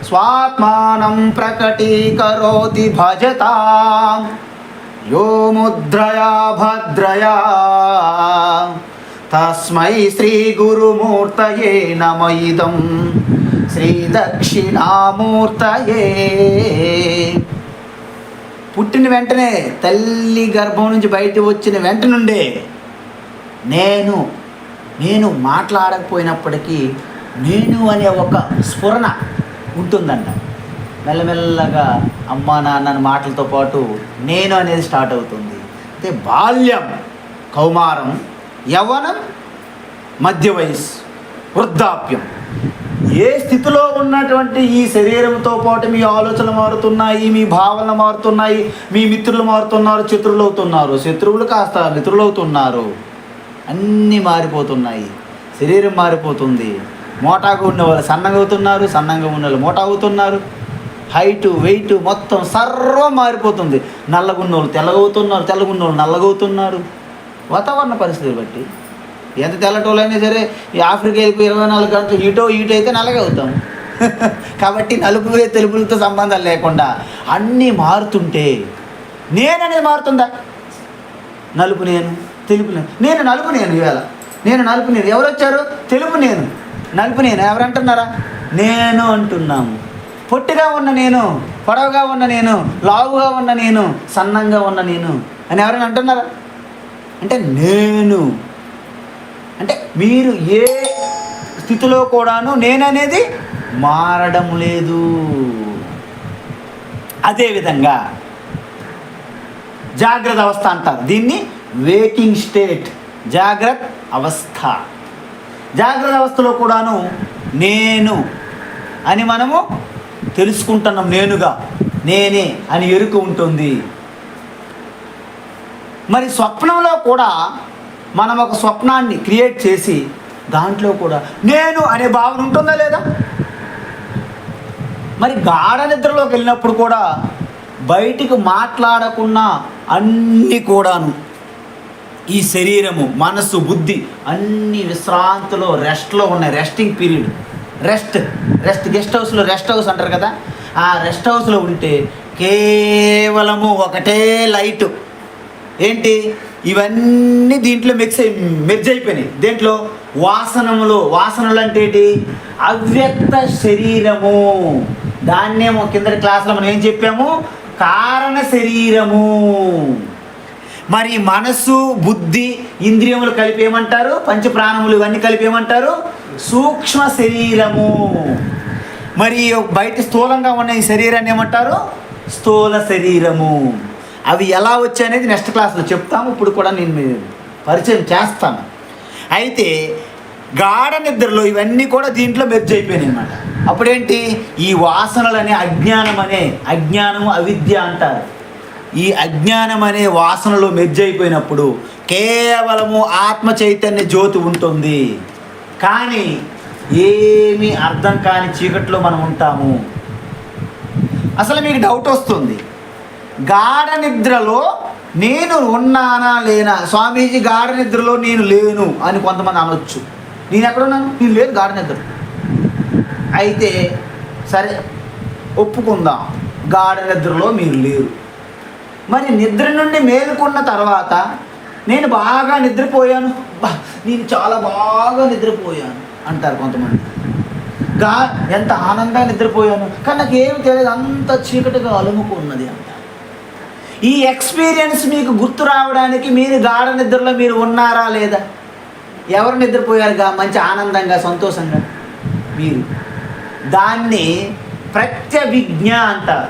స్వాత్మానం ప్రకటీకరోతి భజతాం యో ముద్రయా భద్రయా తస్మై శ్రీ గురుమూర్తయే నమ ఇదం శ్రీ దక్షిణామూర్తయే. పుట్టిన వెంటనే తల్లి గర్భం నుంచి బయట వచ్చిన వెంట నుండే నేను మాట్లాడకపోయినప్పటికీ నేను అనే ఒక స్ఫురణ ఉంటుందంట. మెల్లమెల్లగా అమ్మా నాన్న మాటలతో పాటు నేను అనేది స్టార్ట్ అవుతుంది. అంటే బాల్యం, కౌమారం, యవ్వనం, మధ్య వయస్సు, వృద్ధాప్యం. ఏ స్థితిలో ఉన్నటువంటి ఈ శరీరంతో పాటు మీ ఆలోచనలు మారుతున్నాయి, మీ భావనలు మారుతున్నాయి, మీ మిత్రులు మారుతున్నారు, శత్రువులు అవుతున్నారు, శత్రువులు కాస్త మిత్రులు అవుతున్నారు, అన్నీ మారిపోతున్నాయి. శరీరం మారిపోతుంది. మోటాగా ఉన్నవాళ్ళు సన్నగా అవుతున్నారు, సన్నంగా ఉన్నవాళ్ళు మోటా అవుతున్నారు. హైటు వెయిట్ మొత్తం సర్వం మారిపోతుంది. నల్లగున్నోళ్ళు తెల్లగవుతున్నారు, తెల్లగున్నోళ్ళు నల్లగవుతున్నారు. వాతావరణ పరిస్థితులు బట్టి ఎంత తెల్లటోళ్ళైనా సరే ఈ ఆఫ్రికా వెళ్ళిపోయి 24 గంటలు ఈటో అయితే నల్లగా అవుతాం. కాబట్టి నలుపు తెలుపులతో సంబంధం లేకుండా అన్నీ మారుతుంటే నేననేది మారుతుందా? నలుపు నేను, తెలుపు నేను నలుపు నేను. ఇవాళ నేను నలుపు నేను. ఎవరు వచ్చారు? తెలుపు నేను, నలుపు నేను. ఎవరంటున్నారా? నేను అంటున్నాము. పొట్టిగా ఉన్న నేను, పొడవుగా ఉన్న నేను, లావుగా ఉన్న నేను, సన్నంగా ఉన్న నేను అని ఎవరైనా అంటున్నారా? అంటే నేను అంటే మీరు ఏ స్థితిలో కూడాను నేననేది మారడం లేదు. అదేవిధంగా జాగ్రత్త అవస్థ అంటారు దీన్ని. వేకింగ్ స్టేట్, జాగ్రత్త అవస్థ. జాగ్రత్త అవస్థలో కూడాను నేను అని మనము తెలుసుకుంటున్నాం. నేనుగా, నేనే అని ఎరుక ఉంటుంది. మరి స్వప్నంలో కూడా మనం ఒక స్వప్నాన్ని క్రియేట్ చేసి దాంట్లో కూడా నేను అనే భావన ఉంటుందా లేదా? మరి గాఢ నిద్రలోకి వెళ్ళినప్పుడు కూడా బయటికి మాట్లాడకుండా అన్నీ కూడాను ఈ శరీరము, మనసు, బుద్ధి అన్నీ విశ్రాంతిలో, రెస్ట్లో ఉన్నాయి. Resting period. రెస్ట్ గెస్ట్ హౌస్లో రెస్ట్ హౌస్ అంటారు కదా, ఆ రెస్ట్ హౌస్లో ఉంటే కేవలము ఒకటే లైటు. ఏంటి? ఇవన్నీ దీంట్లో మెర్జ్ అయిపోయినాయి. దేంట్లో? వాసనలు అంటే ఏంటి? అవ్యక్త శరీరము. దాన్నేమో కిందటి క్లాస్లో మనం ఏం చెప్పాము? కారణ శరీరము. మరి మనసు, బుద్ధి, ఇంద్రియములు కలిపి ఏమంటారు? పంచప్రాణములు ఇవన్నీ కలిపి ఏమంటారు? సూక్ష్మ శరీరము. మరి బయట స్థూలంగా ఉన్న ఈ శరీరాన్ని ఏమంటారు? స్థూల శరీరము. అవి ఎలా వచ్చాయనేది నెక్స్ట్ క్లాస్లో చెప్తాము. ఇప్పుడు కూడా నేను పరిచయం చేస్తాను. అయితే గాఢ నిద్రలో ఇవన్నీ కూడా దీంట్లో మెర్జ్ అయిపోయినాయి అన్నమాట. అప్పుడేంటి? ఈ వాసనలనే అజ్ఞానము, అవిద్య అంటారు. ఈ అజ్ఞానం అనే వాసనలో మెర్జ్ అయిపోయినప్పుడు కేవలము ఆత్మ చైతన్య జ్యోతి ఉంటుంది. కానీ ఏమీ అర్థం కాని చీకట్లో మనం ఉంటాము. అసలు మీకు డౌట్ వస్తుంది, గాఢ నిద్రలో నేను ఉన్నానా లేనా? స్వామీజీ గాఢ నిద్రలో నేను లేను అని కొంతమంది అనొచ్చు. నేను ఎక్కడున్నాను? నేను లేదు గాఢ నిద్ర. అయితే సరే ఒప్పుకుందాం, గాఢ నిద్రలో మీరు లేరు. మరి నిద్ర నుండి మేలుకున్న తర్వాత నేను బాగా నిద్రపోయాను, నేను చాలా బాగా నిద్రపోయాను అంటారు కొంతమంది. ఎంత ఆనందంగా నిద్రపోయాను, కానీ నాకు ఏమి తెలియదు, అంత చీకటిగా అలుముకున్నది అంటారు. ఈ ఎక్స్పీరియన్స్ మీకు గుర్తు రావడానికి మీరు గాఢ నిద్రలో మీరు ఉన్నారా లేదా? ఎవరు నిద్రపోయారుగా మంచి ఆనందంగా, సంతోషంగా? మీరు. దాన్ని ప్రత్యభిజ్ఞ అంటారు.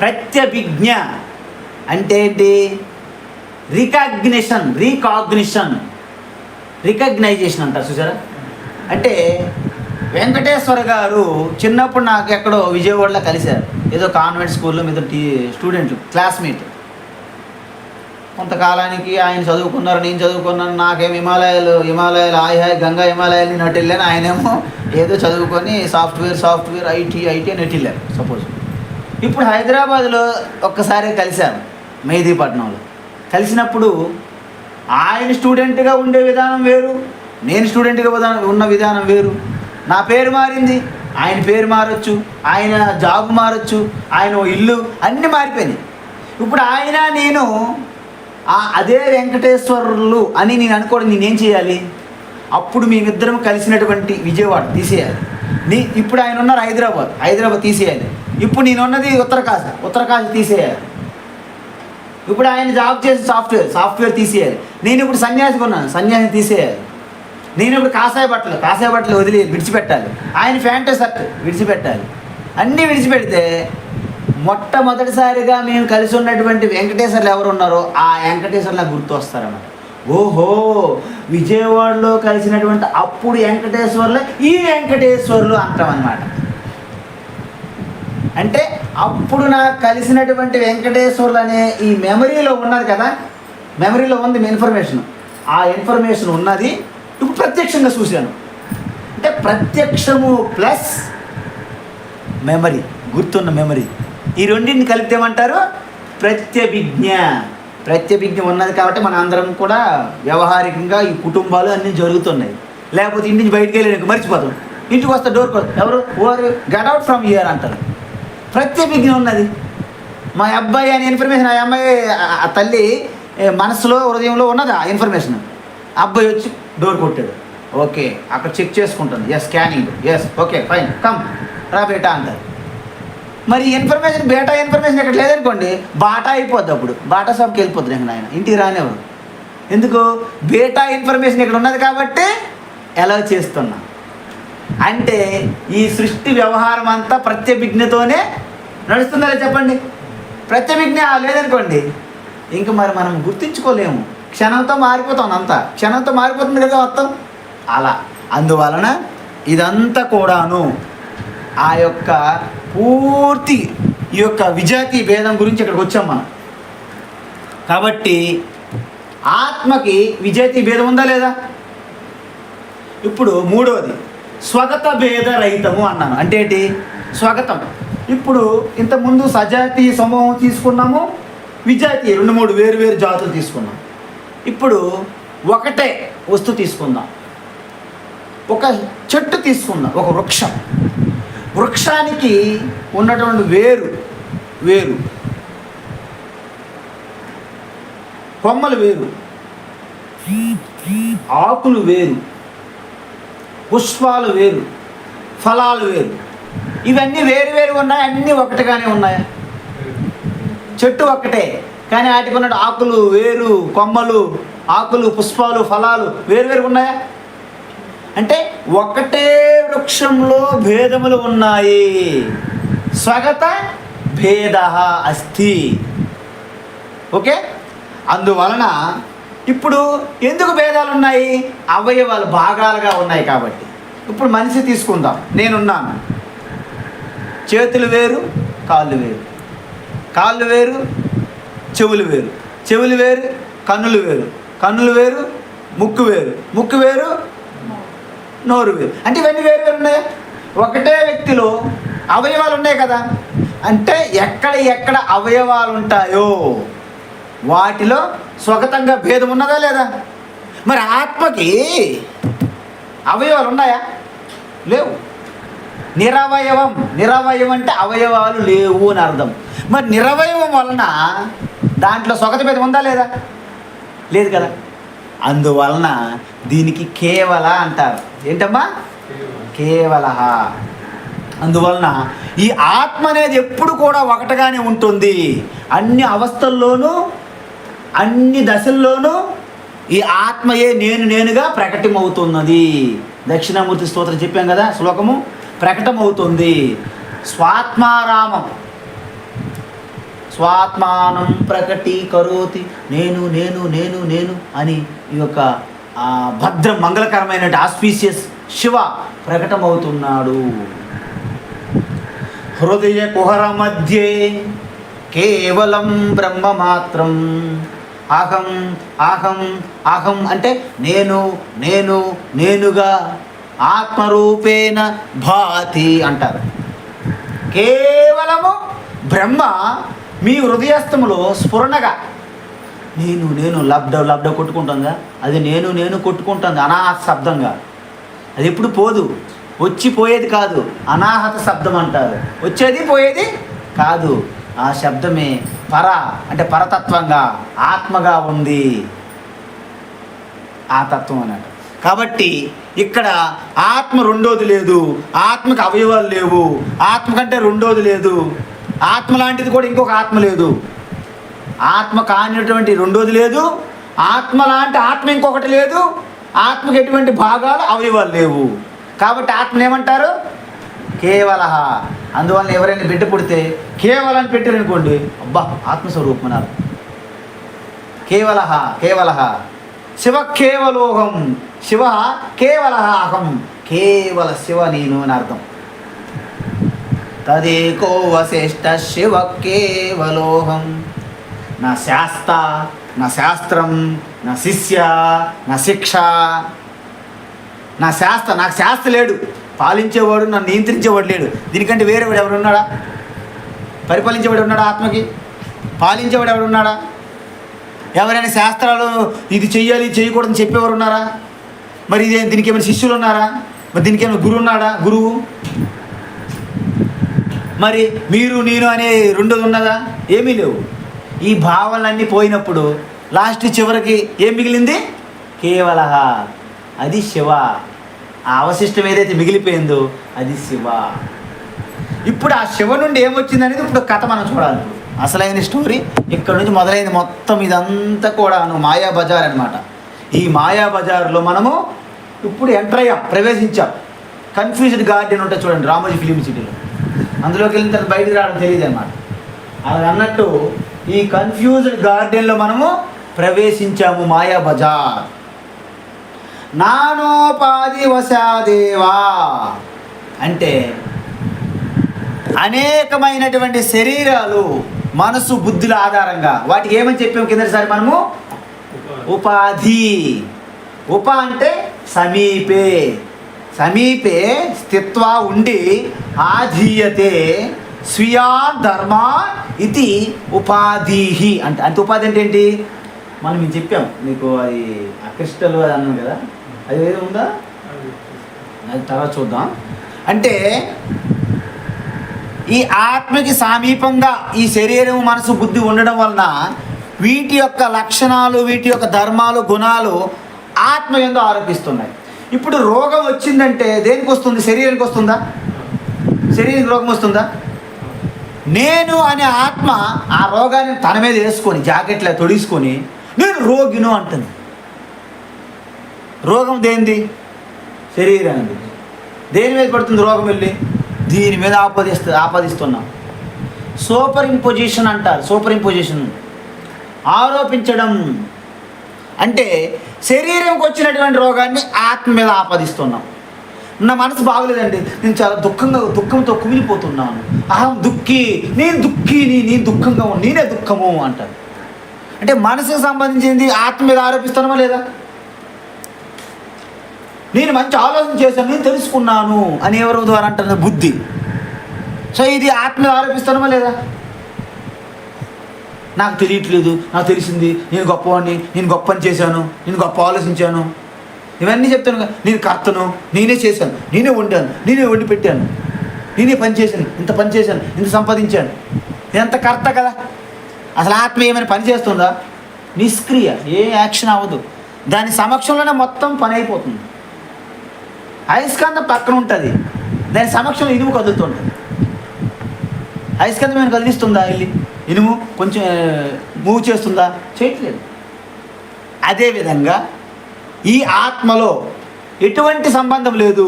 ప్రత్యభిజ్ఞ అంటే ఏంటి? రికగ్నిషన్ అంటారు చూసారా? అంటే వెంకటేశ్వర గారు చిన్నప్పుడు నాకు ఎక్కడో విజయవాడలో కలిశారు, ఏదో కాన్వెంట్ స్కూల్లో మీద స్టూడెంట్లు క్లాస్మేట్. కొంతకాలానికి ఆయన చదువుకున్నారు, నేను చదువుకున్నాను. నాకేం హిమాలయాలు హాయ్ గంగా హిమాలయాలు నేను అటు వెళ్ళాను, ఆయనేమో ఏదో చదువుకొని సాఫ్ట్వేర్ ఐటీ అని అటు వెళ్ళారు సపోజ్. ఇప్పుడు హైదరాబాద్లో ఒక్కసారి కలిశాను మెహదీపట్నంలో. కలిసినప్పుడు ఆయన స్టూడెంట్గా ఉండే విధానం వేరు, నేను స్టూడెంట్గా ఉన్న విధానం వేరు. నా పేరు మారింది, ఆయన పేరు మారచ్చు, ఆయన జాబ్ మారచ్చు, ఆయన ఇల్లు అన్నీ మారిపోయినాయి. ఇప్పుడు ఆయన నేను అదే వెంకటేశ్వర్లు అని నేను అనుకోవడం నేనేం చేయాలి? అప్పుడు మేమిద్దరం కలిసినటువంటి విజయవాడ తీసేయాలి. ఇప్పుడు ఆయన ఉన్నారు హైదరాబాద్ తీసేయాలి. ఇప్పుడు నేను ఉన్నది ఉత్తరకాశీ తీసేయాలి. ఇప్పుడు ఆయన జాబ్ చేసి సాఫ్ట్వేర్ తీసేయాలి. నేను ఇప్పుడు సన్యాసిగా ఉన్నాను, సన్యాసి తీసేయాలి. నేను ఇప్పుడు కాషాయ బట్టలు విడిచిపెట్టాలి. ఆయన ప్యాంటు షర్ట్ విడిచిపెట్టాలి. అన్నీ విడిచిపెడితే మొట్టమొదటిసారిగా మేము కలిసి ఉన్నటువంటి వెంకటేశ్వర్లు ఎవరు ఉన్నారో ఆ వెంకటేశ్వర్లు గుర్తు వస్తారన్నమాట. ఓహో, విజయవాడలో కలిసినటువంటి అప్పుడు వెంకటేశ్వర్లు ఈ వెంకటేశ్వర్లు అంటామన్నమాట. అంటే అప్పుడు నాకు కలిసినటువంటి వెంకటేశ్వర్లు అనే ఈ మెమరీలో ఉన్నది కదా, మెమరీలో ఉంది మీ ఇన్ఫర్మేషన్. ఆ ఇన్ఫర్మేషన్ ఉన్నది ఇప్పుడు ప్రత్యక్షంగా చూశాను. అంటే ప్రత్యక్షము ప్లస్ మెమరీ, గుర్తున్న మెమరీ, ఈ రెండింటిని కలిపితే ఏమంటారు? ప్రత్యభిజ్ఞ ఉన్నది. కాబట్టి మన అందరం కూడా వ్యవహారికంగా ఈ కుటుంబాలు అన్నీ జరుగుతున్నాయి. లేకపోతే ఇంటి నుంచి బయటికి వెళ్ళి మర్చిపోతాం, ఇంటికి వస్తే డోర్ ఎవరు గెట్ అవుట్ ఫ్రమ్ హియర్ అంటారు. ప్రత్యభిజ్ఞ ఉన్నది. మా అబ్బాయి అనే ఇన్ఫర్మేషన్ ఆ అమ్మాయి ఆ తల్లి మనసులో హృదయంలో ఉన్నది ఆ ఇన్ఫర్మేషన్. అబ్బాయి వచ్చి డోర్ కొట్టాడు, ఓకే అక్కడ చెక్ చేసుకుంటాను, స్కానింగ్, ఓకే ఫైన్ కమ్ రా బేటా అంటారు. మరి ఇన్ఫర్మేషన్ బేటా ఇన్ఫర్మేషన్ ఇక్కడ లేదనుకోండి, బాటా అయిపోద్ది. అప్పుడు బాటా షాప్కి వెళ్ళిపోతుంది ఇంకా ఆయన, ఇంటికి రానివ్వరు. ఎందుకు? బేటా ఇన్ఫర్మేషన్ ఇక్కడ ఉన్నది కాబట్టి ఎలా చేస్తున్నా. అంటే ఈ సృష్టి వ్యవహారం అంతా ప్రత్యభిజ్ఞతోనే నడుస్తుందా చెప్పండి? ప్రత్యభిజ్ఞ లేదనుకోండి ఇంకా మరి మనం గుర్తించుకోలేము. క్షణంతో మారిపోతాం, అంతా క్షణంతో మారిపోతుంది కదా మొత్తం. అలా అందువలన ఇదంతా కూడాను ఆ యొక్క పూర్తి ఈ యొక్క విజాతి భేదం గురించి ఇక్కడికి వచ్చాం మనం. కాబట్టి ఆత్మకి విజాతి భేదం ఉందా లేదా? ఇప్పుడు మూడవది స్వగత భేద రహితము అన్నాను. అంటే ఏంటి? స్వగతం. ఇప్పుడు ఇంతకుముందు సజాతి సమూహం తీసుకున్నాము, విజాతి 2-3 వేరు జాతులు తీసుకున్నాం. ఇప్పుడు ఒకటే వస్తువు తీసుకుందాం. ఒక చెట్టు తీసుకుందాం, ఒక వృక్షానికి ఉన్నటువంటి వేరు కొమ్మలు వేరు, ఆకులు వేరు, పుష్పాలు వేరు, ఫలాలు వేరు. ఇవన్నీ వేరు ఉన్నాయి, అన్నీ ఒకటిగానే ఉన్నాయా? చెట్టు ఒక్కటే కానీ వాటికి ఉన్న ఆకులు వేరు, కొమ్మలు, ఆకులు, పుష్పాలు, ఫలాలు వేరు ఉన్నాయా? అంటే ఒకటే వృక్షంలో భేదములు ఉన్నాయి. స్వగత భేద అస్తి. ఓకే, అందువలన ఇప్పుడు ఎందుకు భేదాలు ఉన్నాయి? అవయవాలు భాగాలుగా ఉన్నాయి కాబట్టి. ఇప్పుడు మనిషి తీసుకుందాం, నేనున్నాను, చేతులు వేరు, కాళ్ళు వేరు, కాళ్ళు వేరు, చెవులు వేరు, కన్నులు వేరు, ముక్కు వేరు, నోరు వేరు. అంటే ఇవన్నీ వేరు ఉన్నాయా? ఒకటే వ్యక్తిలో అవయవాలు ఉన్నాయి కదా. అంటే ఎక్కడ అవయవాలు ఉంటాయో వాటిలో స్వగతంగా భేదం ఉన్నదా లేదా? మరి ఆత్మకి అవయవాలు ఉన్నాయా? లేవు. నిరవయవం అంటే అవయవాలు లేవు అని అర్థం. మరి నిరవయవం వలన దాంట్లో స్వగత భేదం ఉందా లేదా? లేదు కదా. అందువలన దీనికి కేవల అంటారు. ఏంటమ్మా? కేవల. అందువలన ఈ ఆత్మ అనేది ఎప్పుడు కూడా ఒకటిగానే ఉంటుంది. అన్ని అవస్థల్లోనూ అన్ని దశల్లోనూ ఈ ఆత్మయే నేనుగా ప్రకటమవుతున్నది. దక్షిణామూర్తి స్తోత్రం చెప్పాం కదా, శ్లోకము ప్రకటమవుతుంది. స్వాత్మానం ప్రకటీకరోతి. నేను అని ఈ యొక్క భద్రం మంగళకరమైన ఆస్పీషియస్ శివ ప్రకటమవుతున్నాడు. హృదయ కుహర మధ్యే కేవలం బ్రహ్మ మాత్రం. అహం అహం అహం అంటే నేను నేను నేనుగా ఆత్మరూపేణ భాతి అంటారు. కేవలము బ్రహ్మ మీ హృదయస్థములో స్ఫురణగా నేను నేను లబ్డ కొట్టుకుంటుందా, అది నేను నేను కొట్టుకుంటుంది అనాహత శబ్దంగా. అది ఎప్పుడు పోదు, వచ్చిపోయేది కాదు, అనాహత శబ్దం అంటారు. వచ్చేది పోయేది కాదు. ఆ శబ్దమే పర అంటే పరతత్వంగా ఆత్మగా ఉంది, ఆ తత్వం అన్నట్టు. కాబట్టి ఇక్కడ ఆత్మ రెండోది లేదు, ఆత్మకు అవయవాలు లేవు, ఆత్మ కంటే రెండోది లేదు, ఆత్మ లాంటిది కూడా ఇంకొక ఆత్మ లేదు, ఆత్మ కానిటువంటి రెండోది లేదు, ఆత్మ లాంటి ఆత్మ ఇంకొకటి లేదు, ఆత్మకు ఎటువంటి భాగాలు అవయవాలు లేవు. కాబట్టి ఆత్మను ఏమంటారు? కేవల. అందువల్ల ఎవరైనా బిడ్డ పుడితే కేవలం పెట్టారనుకోండి, అబ్బా ఆత్మస్వరూపం అన్నారు. కేవల కేవల శివ కేవలోహం, శివ కేవల అహం, కేవల శివ నేను అని అర్థం. తదేకో వశిష్ట శివ కేవలోహం. నా శాస్త, నా శాస్త్రం, నా శిష్య, నా శిక్ష, నా శాస్త్ర, నాకు శాస్త్ర లేడు, పాలించేవాడు నన్ను నియంత్రించేవాడు లేడు. దీనికంటే వేరేవాడు ఎవరు ఉన్నాడా? పరిపాలించేవాడు ఉన్నాడా? ఆత్మకి పాలించేవాడు ఎవడు ఉన్నాడా? ఎవరైనా శాస్త్రాలు ఇది చెయ్యాలి చేయకూడదని చెప్పేవారు ఉన్నారా? మరి ఇదే దీనికి ఏమైనా శిష్యులు ఉన్నారా? మరి దీనికి ఏమైనా గురువు ఉన్నాడా? గురువు మరి మీరు నేను అనే రెండోది ఉన్నదా? ఏమీ లేవు. ఈ భావనలన్నీ పోయినప్పుడు లాస్ట్ చివరికి ఏం మిగిలింది? కేవల. అది శివ. ఆ అవశిష్టం ఏదైతే మిగిలిపోయిందో అది శివ. ఇప్పుడు ఆ శివ నుండి ఏమొచ్చిందనేది ఇప్పుడు కథ మనం చూడాలి. అసలైన స్టోరీ ఇక్కడ నుంచి మొదలైంది. మొత్తం ఇదంతా కూడా మాయాబజార్ అనమాట. ఈ మాయాబజార్లో మనము ఇప్పుడు ఎంటర్ అయ్యాం, ప్రవేశించాం. కన్ఫ్యూజ్డ్ గార్డెన్ ఉంటుంది చూడండి రామోజీ ఫిలిం సిటీలో. అందులోకి వెళ్ళిన తర్వాత బయటకు రావడం తెలియదు అనమాట. అలా అన్నట్టు ఈ కన్ఫ్యూజ్డ్ గార్డెన్లో మనము ప్రవేశించాము. మాయాబజార్. నానోపాధి వశాదేవా అంటే అనేకమైనటువంటి శరీరాలు మనసు బుద్ధుల ఆధారంగా వాటికి ఏమని చెప్పాము కిందసారి మనము? ఉపాధి. ఉప అంటే సమీపే, సమీపే స్థిత్వా ఉండి ఆధీయతే స్వీయాన్ ధర్మ ఇది ఉపాధి అంటే. అంత ఉపాధి అంటే ఏంటి? మనం మీకు చెప్పాం, మీకు అది క్రిస్టల్ అది అన్నాం కదా, అది ఏదో ఉందా? అది తర్వాత చూద్దాం. అంటే ఈ ఆత్మకి సమీపంగా ఈ శరీరం మనసు బుద్ధి ఉండడం వలన వీటి యొక్క లక్షణాలు, వీటి యొక్క ధర్మాలు, గుణాలు ఆత్మ యందు ఆరోపిస్తున్నాయి. ఇప్పుడు రోగం వచ్చిందంటే దేనికి వస్తుంది? శరీరానికి వస్తుందా? శరీరానికి రోగం వస్తుందా? నేను అనే ఆత్మ ఆ రోగాన్ని తన మీద వేసుకొని జాకెట్లా తొడిసుకొని నేను రోగిను అంటుంది. రోగం దేనిది? శరీరానికి. దేని మీద పడుతుంది రోగం? వెళ్ళి దీని మీద ఆపాదిస్తున్నాం. సూపర్ ఇంపోజిషన్ అంటారు. సూపర్ ఇంపోజిషన్ ఆరోపించడం అంటే శరీరంకి వచ్చినటువంటి రోగాన్ని ఆత్మ మీద ఆపాదిస్తున్నాం. నా మనసు బాగలేదండి, నేను చాలా దుఃఖంతో కుమిలిపోతున్నాను, అహం దుఃఖి, నేను దుఃఖిని, నేను దుఃఖంగా ఉన్నా, నేనే దుఃఖము అంటారు. అంటే మనసుకు సంబంధించింది ఆత్మ మీద ఆరోపిస్తున్నామా లేదా? నేను మంచి ఆలోచన చేశాను, నేను తెలుసుకున్నాను అని ఎవరి ద్వారా అంటారు? బుద్ధి. సో ఇది ఆత్మ మీద ఆరోపిస్తున్నామా లేదా? నాకు తెలియట్లేదు, నాకు తెలిసింది, నేను గొప్పవాడిని, నేను గొప్ప పని చేశాను, నేను గొప్ప ఆలోచించాను, ఇవన్నీ చెప్తాను. నేను కర్తను, నేనే చేశాను, నేనే వండాను, నేనే వండి పెట్టాను, నేనే పని చేశాను, ఇంత పని చేశాను, ఇంత సంపాదించాను, ఇదంత కర్త కదా. అసలు ఆత్మ ఏమైనా పని చేస్తుందా? నిష్క్రియ, ఏ యాక్షన్ అవ్వదు. దాని సమక్షంలోనే మొత్తం పని అయిపోతుంది. అయస్కాంతం పక్కన ఉంటుంది, దాని సమక్షంలో ఇనుము కదులుతుంటుంది. అయస్కాంతం ఏమైనా కదిలిస్తుందా? వెళ్ళి ఇనుము కొంచెం మూవ్ చేస్తుందా? చేయట్లేదు. అదేవిధంగా ఈ ఆత్మలో ఎటువంటి సంబంధం లేదు,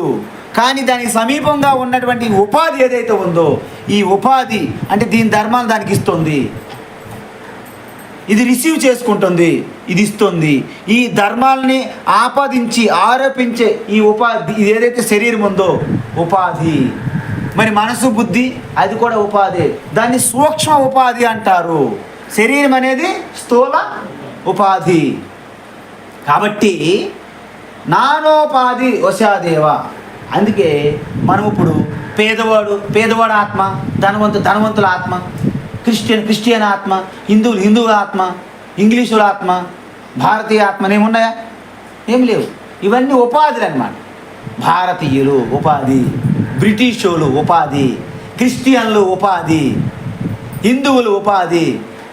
కానీ దానికి సమీపంగా ఉన్నటువంటి ఉపాధి ఏదైతే ఉందో ఈ ఉపాధి అంటే దీని ధర్మాలు దానికి ఇస్తుంది. ఇది రిసీవ్ చేసుకుంటుంది, ఇది ఇస్తుంది. ఈ ధర్మాలని ఆపాదించి ఆరోపించే ఈ ఉపాధి, ఇది ఏదైతే శరీరం ఉందో ఉపాధి. మరి మనసు బుద్ధి అది కూడా ఉపాధి. దాన్ని సూక్ష్మ ఉపాధి అంటారు. శరీరం అనేది స్థూల ఉపాధి. కాబట్టి నానోపాధి వశాదేవ. అందుకే మనం ఇప్పుడు పేదవాడు ఆత్మ, ధనవంతుల ఆత్మ, క్రిస్టియన్ ఆత్మ, హిందువుల ఆత్మ, ఇంగ్లీషుల ఆత్మ, భారతీయ ఆత్మలు ఏమున్నాయా? ఏం లేవు. ఇవన్నీ ఉపాధులు అన్నమాట. భారతీయులు ఉపాధి, బ్రిటిషోలు ఉపాధి, క్రిస్టియన్లు ఉపాధి, హిందువులు ఉపాధి,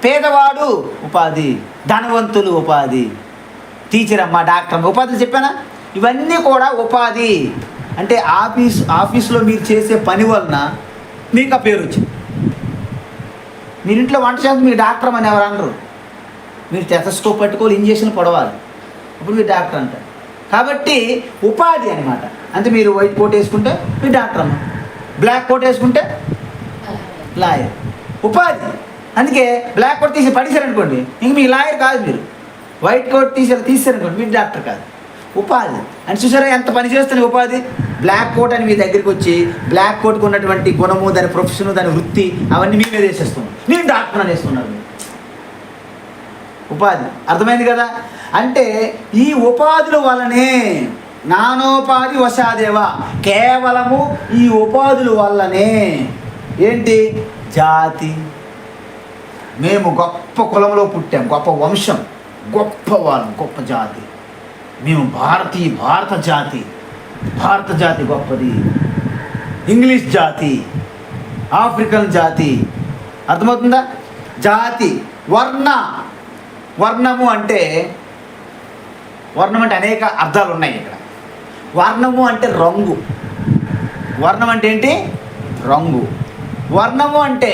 పేదవాడు ఉపాధి, ధనవంతులు ఉపాధి, టీచర్ అమ్మ, డాక్టర్ అమ్మ, ఉపాధులు చెప్పానా? ఇవన్నీ కూడా ఉపాధి. అంటే ఆఫీస్లో మీరు చేసే పని వలన మీకు ఆ పేరు వచ్చింది. మీరు ఇంట్లో వంట చేస్తే మీరు డాక్టర్ అని ఎవరు అనరు. మీరు టెస్టోస్కోప్ పట్టుకోవాలి, ఇంజక్షన్ పొడవాలి, అప్పుడు మీరు డాక్టర్ అంటారు. కాబట్టి ఉపాధి అనమాట. అంటే మీరు వైట్ కోట్ వేసుకుంటే మీరు డాక్టర్ అమ్మ, బ్లాక్ కోట్ వేసుకుంటే లాయర్. ఉపాధి. అందుకే బ్లాక్ కోట్ తీసి పడేశారనుకోండి, ఇంక మీకు లాయర్ కాదు. మీరు వైట్ కోట్ తీసారనుకోండి మీరు డాక్టర్ కాదు. ఉపాధి అని చూసారా ఎంత పని చేస్తుంది ఉపాధి. బ్లాక్ కోట్ అని మీ దగ్గరికి వచ్చి బ్లాక్ కోట్కి ఉన్నటువంటి గుణము, దాని ప్రొఫెషన్, దాని వృత్తి అవన్నీ మీ మీద వేసేస్తున్నాం. నేను డాక్టర్ అనేస్తున్నారు. ఉపాధి అర్థమైంది కదా. అంటే ఈ ఉపాధుల వల్లనే నానోపాధి వశాదేవ, కేవలము ఈ ఉపాధుల వల్లనే ఏంటి జాతి. మేము గొప్ప కులంలో పుట్టాం, గొప్ప వంశం, గొప్ప వాళ్ళం, గొప్ప జాతి. మేము భారత జాతి గొప్పది, ఇంగ్లీష్ జాతి, ఆఫ్రికన్ జాతి. అర్థమవుతుందా? జాతి. వర్ణము అంటే అనేక అర్థాలు ఉన్నాయి ఇక్కడ. వర్ణము అంటే రంగు. వర్ణం అంటే ఏంటి? రంగు. వర్ణము అంటే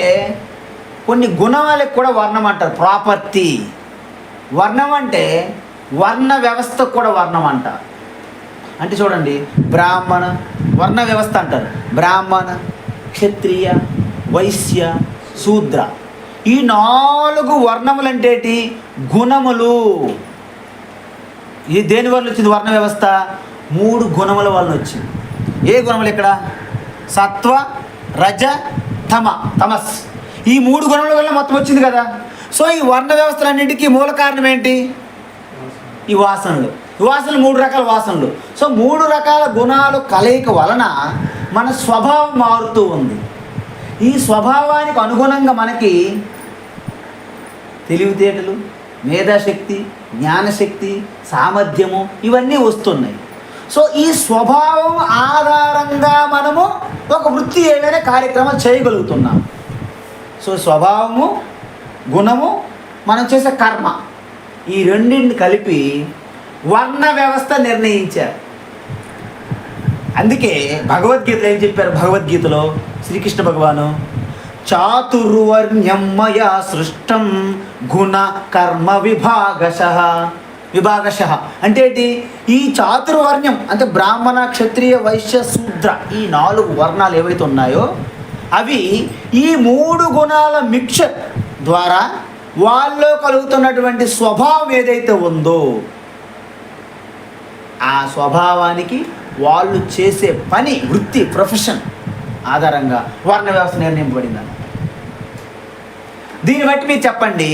కొన్ని గుణాలకు కూడా వర్ణం అంటారు, ప్రాపర్టీ. వర్ణం అంటే వర్ణ వ్యవస్థకు కూడా వర్ణం అంటారు. అంటే చూడండి, బ్రాహ్మణ వర్ణ వ్యవస్థ అంటారు. బ్రాహ్మణ, క్షత్రియ, వైశ్య, శూద్ర, ఈ 4 వర్ణములు అంటే గుణములు. ఇది దేని వల్ల వచ్చింది వర్ణ వ్యవస్థ? 3 గుణముల వలన వచ్చింది. ఏ గుణములు ఇక్కడ? సత్వ, రజ, తమస్. ఈ 3 గుణముల వల్ల మొత్తం వచ్చింది కదా. సో ఈ వర్ణ వ్యవస్థలన్నింటికీ మూల కారణం ఏంటి? ఈ వాసనలు. 3 రకాల వాసనలు. సో 3 రకాల గుణాలు కలయిక వలన మన స్వభావం మారుతూ ఉంది. ఈ స్వభావానికి అనుగుణంగా మనకి తెలివితేటలు, మేధాశక్తి, జ్ఞానశక్తి, సామర్థ్యము ఇవన్నీ వస్తున్నాయి. సో ఈ స్వభావం ఆధారంగా మనము ఒక వృత్తి ఏదైనా కార్యక్రమం చేయగలుగుతున్నాం. సో స్వభావము, గుణము, మనం చేసే కర్మ, ఈ రెండింటిని కలిపి వర్ణ వ్యవస్థ నిర్ణయించారు. అందుకే భగవద్గీతలో ఏం చెప్పారు? భగవద్గీతలో శ్రీకృష్ణ భగవాను చాతుర్వర్ణ్యం మయా సృష్టం గుణ కర్మ విభాగశః అంటే ఏంటి? ఈ చాతుర్వర్ణ్యం అంటే బ్రాహ్మణ, క్షత్రియ, వైశ్య, శూద్ర, ఈ 4 వర్ణాలు ఏవైతే ఉన్నాయో అవి ఈ 3 గుణాల మిక్చర్ ద్వారా వాళ్ళలో కలుగుతున్నటువంటి స్వభావం ఏదైతే ఉందో ఆ స్వభావానికి వాళ్ళు చేసే పని, వృత్తి, ప్రొఫెషన్ ఆధారంగా వర్ణ వ్యవస్థ నిర్ణయింపబడింది. దీన్ని బట్టి మీరు చెప్పండి,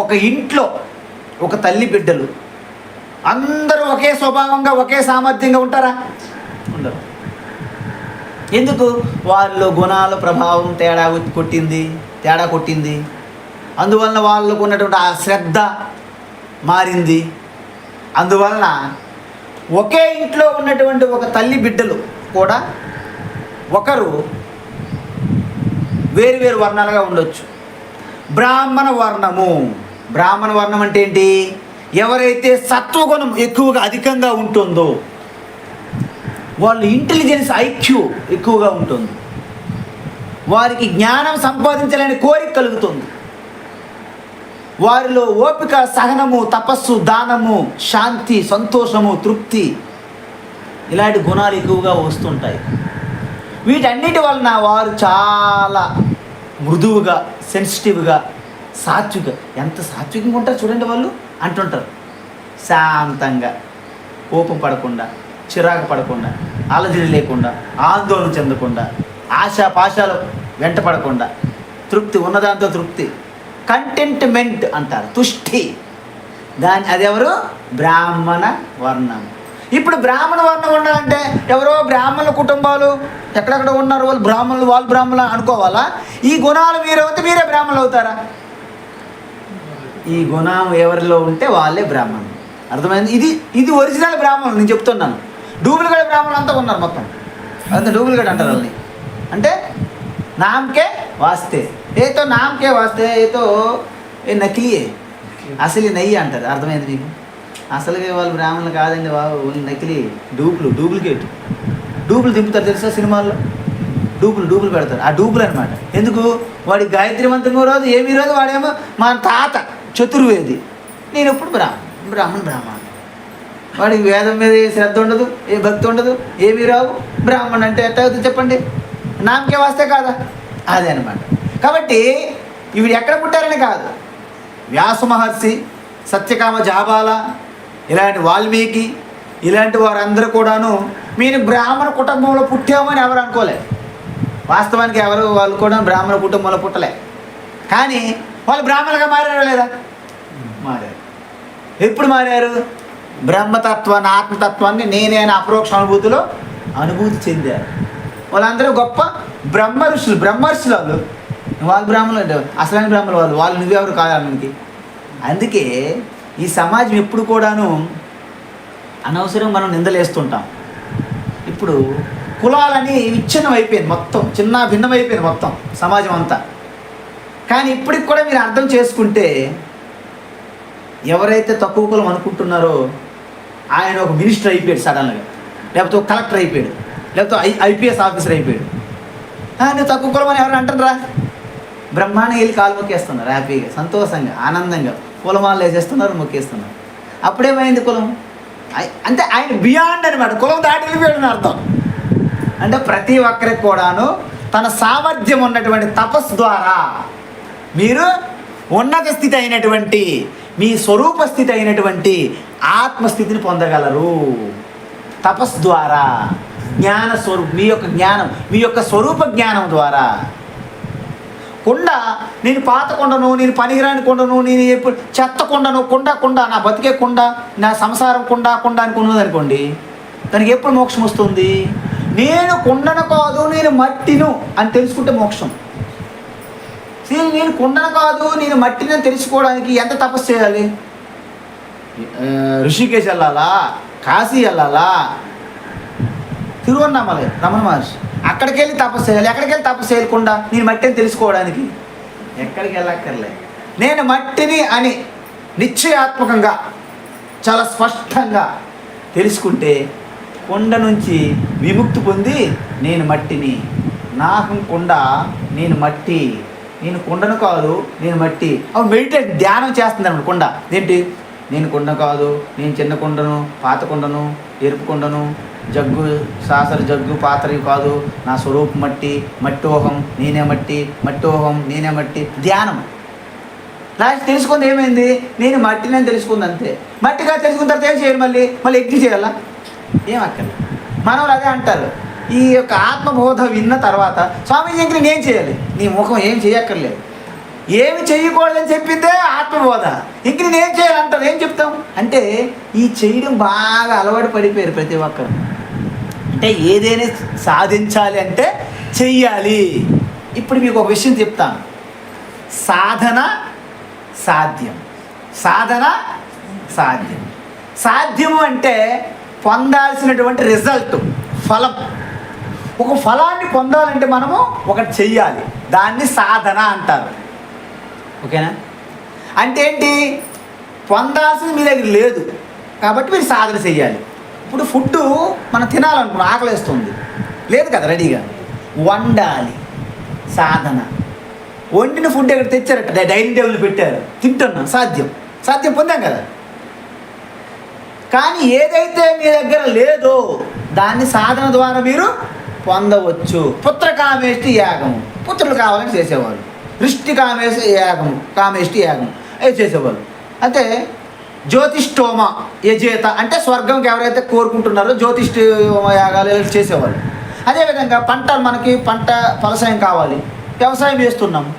ఒక ఇంట్లో ఒక తల్లి బిడ్డలు అందరూ ఒకే స్వభావంగా ఒకే సామర్థ్యంగా ఉంటారా? ఉండరు. ఎందుకు? వాళ్ళ గుణాల ప్రభావం తేడా కొట్టింది. అందువలన వాళ్ళకు ఉన్నటువంటి ఆ శ్రద్ధ మారింది. అందువలన ఒకే ఇంట్లో ఉన్నటువంటి ఒక తల్లి బిడ్డలు కూడా ఒకరు వేరు వర్ణాలుగా ఉండొచ్చు. బ్రాహ్మణ వర్ణం అంటే ఏంటి? ఎవరైతే సత్వగుణం ఎక్కువగా అధికంగా ఉంటుందో వాళ్ళు ఇంటెలిజెన్స్, ఐక్యూ ఎక్కువగా ఉంటుంది. వారికి జ్ఞానం సంపాదించాలని కోరిక కలుగుతుంది. వారిలో ఓపిక, సహనము, తపస్సు, దానము, శాంతి, సంతోషము, తృప్తి ఇలాంటి గుణాలు ఎక్కువగా వస్తుంటాయి. వీటన్నిటి వలన వారు చాలా మృదువుగా, సెన్సిటివ్గా, సాత్విక, ఎంత సాత్వికంగా ఉంటారు చూడండి వాళ్ళు అంటుంటారు. శాంతంగా, కోపం పడకుండా, చిరాకు పడకుండా, అలజడి లేకుండా, ఆందోళన చెందకుండా, ఆశాపాశాలు వెంట పడకుండా, తృప్తి ఉన్నదాంతో తృప్తి, కంటెంట్మెంట్ అంటారు, తుష్టి. అదెవరు? బ్రాహ్మణ వర్ణం. ఇప్పుడు బ్రాహ్మణ వర్ణం ఉండాలంటే ఎవరో బ్రాహ్మణుల కుటుంబాలు ఎక్కడెక్కడ ఉన్నారు, వాళ్ళు బ్రాహ్మణులు అనుకోవాలా? ఈ గుణాలు మీరే బ్రాహ్మణులు అవుతారా? ఈ గుణం ఎవరిలో ఉంటే వాళ్ళే బ్రాహ్మణులు. అర్థమైంది? ఇది ఒరిజినల్ బ్రాహ్మణులు నేను చెప్తున్నాను. డూప్లికేట్ బ్రాహ్మణులు అంతా ఉన్నారు మొత్తం. అంత డూప్లికేట్ అంటారు వాళ్ళని. అంటే నామకే వాస్తే, ఏతో నామకే వాస్తే, ఏతో ఏ నకిలీయే, అసలు నయ్యి అంటారు. అర్థమైంది మీకు? అసలుగా వాళ్ళు బ్రాహ్మణులు కాదండి బాబు, నకిలీ, డూప్లికేట్. డూపులు దింపుతారు తెలుసా సినిమాల్లో? డూపులు పెడతారు. ఆ డూపులు అనమాట. ఎందుకు? వాడి గాయత్రి మంత్రం రోజు ఏమీ రోజు వాడేమో మా తాత చతుర్వేది, నేను ఎప్పుడు బ్రాహ్మణ. వాడికి వేదం మీద ఏ శ్రద్ధ ఉండదు, ఏ భక్తి ఉండదు, ఏమీ రావు. బ్రాహ్మణ్ అంటే ఎట్లా అవుతుంది చెప్పండి? నామకే వాస్తే కాదా? అదే అనమాట. కాబట్టి ఇవి ఎక్కడ పుట్టారని కాదు, వ్యాస మహర్షి, సత్యకామ జాబాల, ఇలాంటి వాల్మీకి, ఇలాంటి వారందరూ కూడాను మీరు బ్రాహ్మణ కుటుంబంలో పుట్టామని ఎవరు అనుకోలే. వాస్తవానికి వాళ్ళు కూడా బ్రాహ్మణ కుటుంబంలో పుట్టలే. కానీ వాళ్ళు బ్రాహ్మణులుగా మారారా లేదా? మారారు. ఎప్పుడు మారారు? బ్రహ్మతత్వాన్ని, ఆత్మతత్వాన్ని నేనే అనే అపరోక్ష అనుభూతి చెందారు. వాళ్ళందరూ గొప్ప బ్రహ్మర్షులు వాళ్ళు బ్రాహ్మణులు అంటే అసలైన బ్రాహ్మణులు వాళ్ళు నువ్వెవరు కాదు మనకి. అందుకే ఈ సమాజం ఎప్పుడు కూడాను అనవసరం మనం నిందలేస్తుంటాం. ఇప్పుడు కులాలని విచ్ఛిన్నం అయిపోయింది, మొత్తం చిన్న భిన్నం అయిపోయింది మొత్తం సమాజం అంతా. కానీ ఇప్పటికి కూడా మీరు అర్థం చేసుకుంటే, ఎవరైతే తక్కువ కులం అనుకుంటున్నారో ఆయన ఒక మినిస్టర్ అయిపోయాడు సడన్గా, లేకపోతే ఒక కలెక్టర్ అయిపోయాడు, లేకపోతే ఐపీఎస్ ఆఫీసర్ అయిపోయాడు. నువ్వు తక్కువ కులం అని ఎవరైనా అంటారా? బ్రహ్మాండంగా వెళ్ళి కాలు మొక్కేస్తున్నారు, హ్యాపీగా, సంతోషంగా, ఆనందంగా కులమాలు వేసేస్తున్నారు, మొక్కేస్తున్నారు. అప్పుడేమైంది కులం? అంటే ఆయన బియాండ్ అనమాట, కులం దాటి వెళ్ళిపోయాడు అర్థం. అంటే ప్రతి ఒక్కరికి కూడాను తన సామర్థ్యం ఉన్నటువంటి తపస్సు ద్వారా మీరు ఉన్నత స్థితి అయినటువంటి మీ స్వరూప స్థితి అయినటువంటి ఆత్మస్థితిని పొందగలరు. తపస్సు ద్వారా, మీ యొక్క స్వరూప జ్ఞానం ద్వారా. కుండ, నేను పాత కొండను, నేను పనికిరాని కొండను, నేను ఎప్పుడు చెత్త కొండను, కుండ నా బతికే కుండ, నా సంసారం కుండ అనుకున్నది అనుకోండి, దానికి ఎప్పుడు మోక్షం వస్తుంది? నేను కుండను కాదు, నేను మట్టిను అని తెలుసుకుంటే మోక్షం. నేను కుండను కాదు, నేను మట్టిని అని తెలుసుకోవడానికి ఎంత తపస్సు చేయాలి? ఋషికేశ్ వెళ్ళాలా, కాశీ వెళ్ళాలా, తిరువన్నామలై రమణ మహర్షి అక్కడికి వెళ్ళి తపస్సు చేయాలి. ఎక్కడికి వెళ్ళి తపస్సు చేయకుండా నేను మట్టిని తెలుసుకోవడానికి ఎక్కడికి వెళ్ళక్కర్లే. నేను మట్టిని అని నిశ్చయాత్మకంగా చాలా స్పష్టంగా తెలుసుకుంటే కొండ నుంచి విముక్తి పొంది నేను మట్టిని, నాకు కొండ, నేను మట్టి, నేను కొండను కాదు, నేను మట్టి. అవి మెడిటేట్ ధ్యానం చేస్తుంది అన్నమాట. కొండ ఏంటి? నేను కొండ కాదు, నేను చిన్న కొండను, పాత కొండను, ఎరుపు కొండను, జగ్గు సాసరు జగ్గు పాత్ర కాదు, నా స్వరూపం మట్టోహం నేనే మట్టోహం నేనే మట్టి. ధ్యానం లాస్ట్ తెలుసుకుంది ఏమైంది? నేను మట్టిని అని తెలుసుకుంది అంతే. మట్టిగా తెలుసుకున్న తర్వాత ఏం చేయాలి? మళ్ళీ ఎగ్గి చేయాలా? ఏం అక్కర్లేదు. మనవాళ్ళు అదే అంటారు. ఈ యొక్క ఆత్మబోధ విన్న తర్వాత స్వామీజీ ఇంక నేనేం చేయాలి? నీ ముఖం ఏం చేయక్కర్లేదు, ఏమి చేయకూడదని చెప్పిందే ఆత్మబోధ. ఇంక నేనేం చేయాలంటారు. ఏం చెప్తాం అంటే ఈ చేయడం బాగా అలవాటు పడిపోయారు ప్రతి ఒక్కరు. అంటే ఏదైనా సాధించాలి అంటే చెయ్యాలి. ఇప్పుడు మీకు ఒక విషయం చెప్తాను. సాధన సాధ్యం, సాధ్యము అంటే పొందాల్సినటువంటి రిజల్ట్, ఫలం. ఒక ఫలాన్ని పొందాలంటే మనము ఒకటి చెయ్యాలి, దాన్ని సాధన అంటారు. ఓకేనా? అంటే ఏంటి? పొందాల్సింది మీ దగ్గర లేదు కాబట్టి మీరు సాధన చెయ్యాలి. ఇప్పుడు ఫుడ్ మనం తినాలనుకున్నాం, ఆకలిస్తుంది, లేదు కదా రెడీగా, వండాలి, సాధన. వండిన ఫుడ్ ఎక్కడ తెచ్చారట, డైనింగ్ టేబుల్ పెట్టారు, తింటున్నాం, సాధ్యం పొందాం కదా. కానీ ఏదైతే మీ దగ్గర లేదో దాన్ని సాధన ద్వారా మీరు పొందవచ్చు. పుత్రకామేష్టి యాగము, పుత్రులు కావాలని చేసేవాళ్ళు. వృష్టి కామేష్టి యాగము అవి చేసేవాళ్ళు. అంటే జ్యోతిష్ఠోమ యజేత అంటే స్వర్గంకి ఎవరైతే కోరుకుంటున్నారో జ్యోతిష్ఠోమ యాగాలు చేసేవాళ్ళు. అదేవిధంగా మనకి పంట ఫలసాయం కావాలి, వ్యవసాయం చేస్తున్నాము,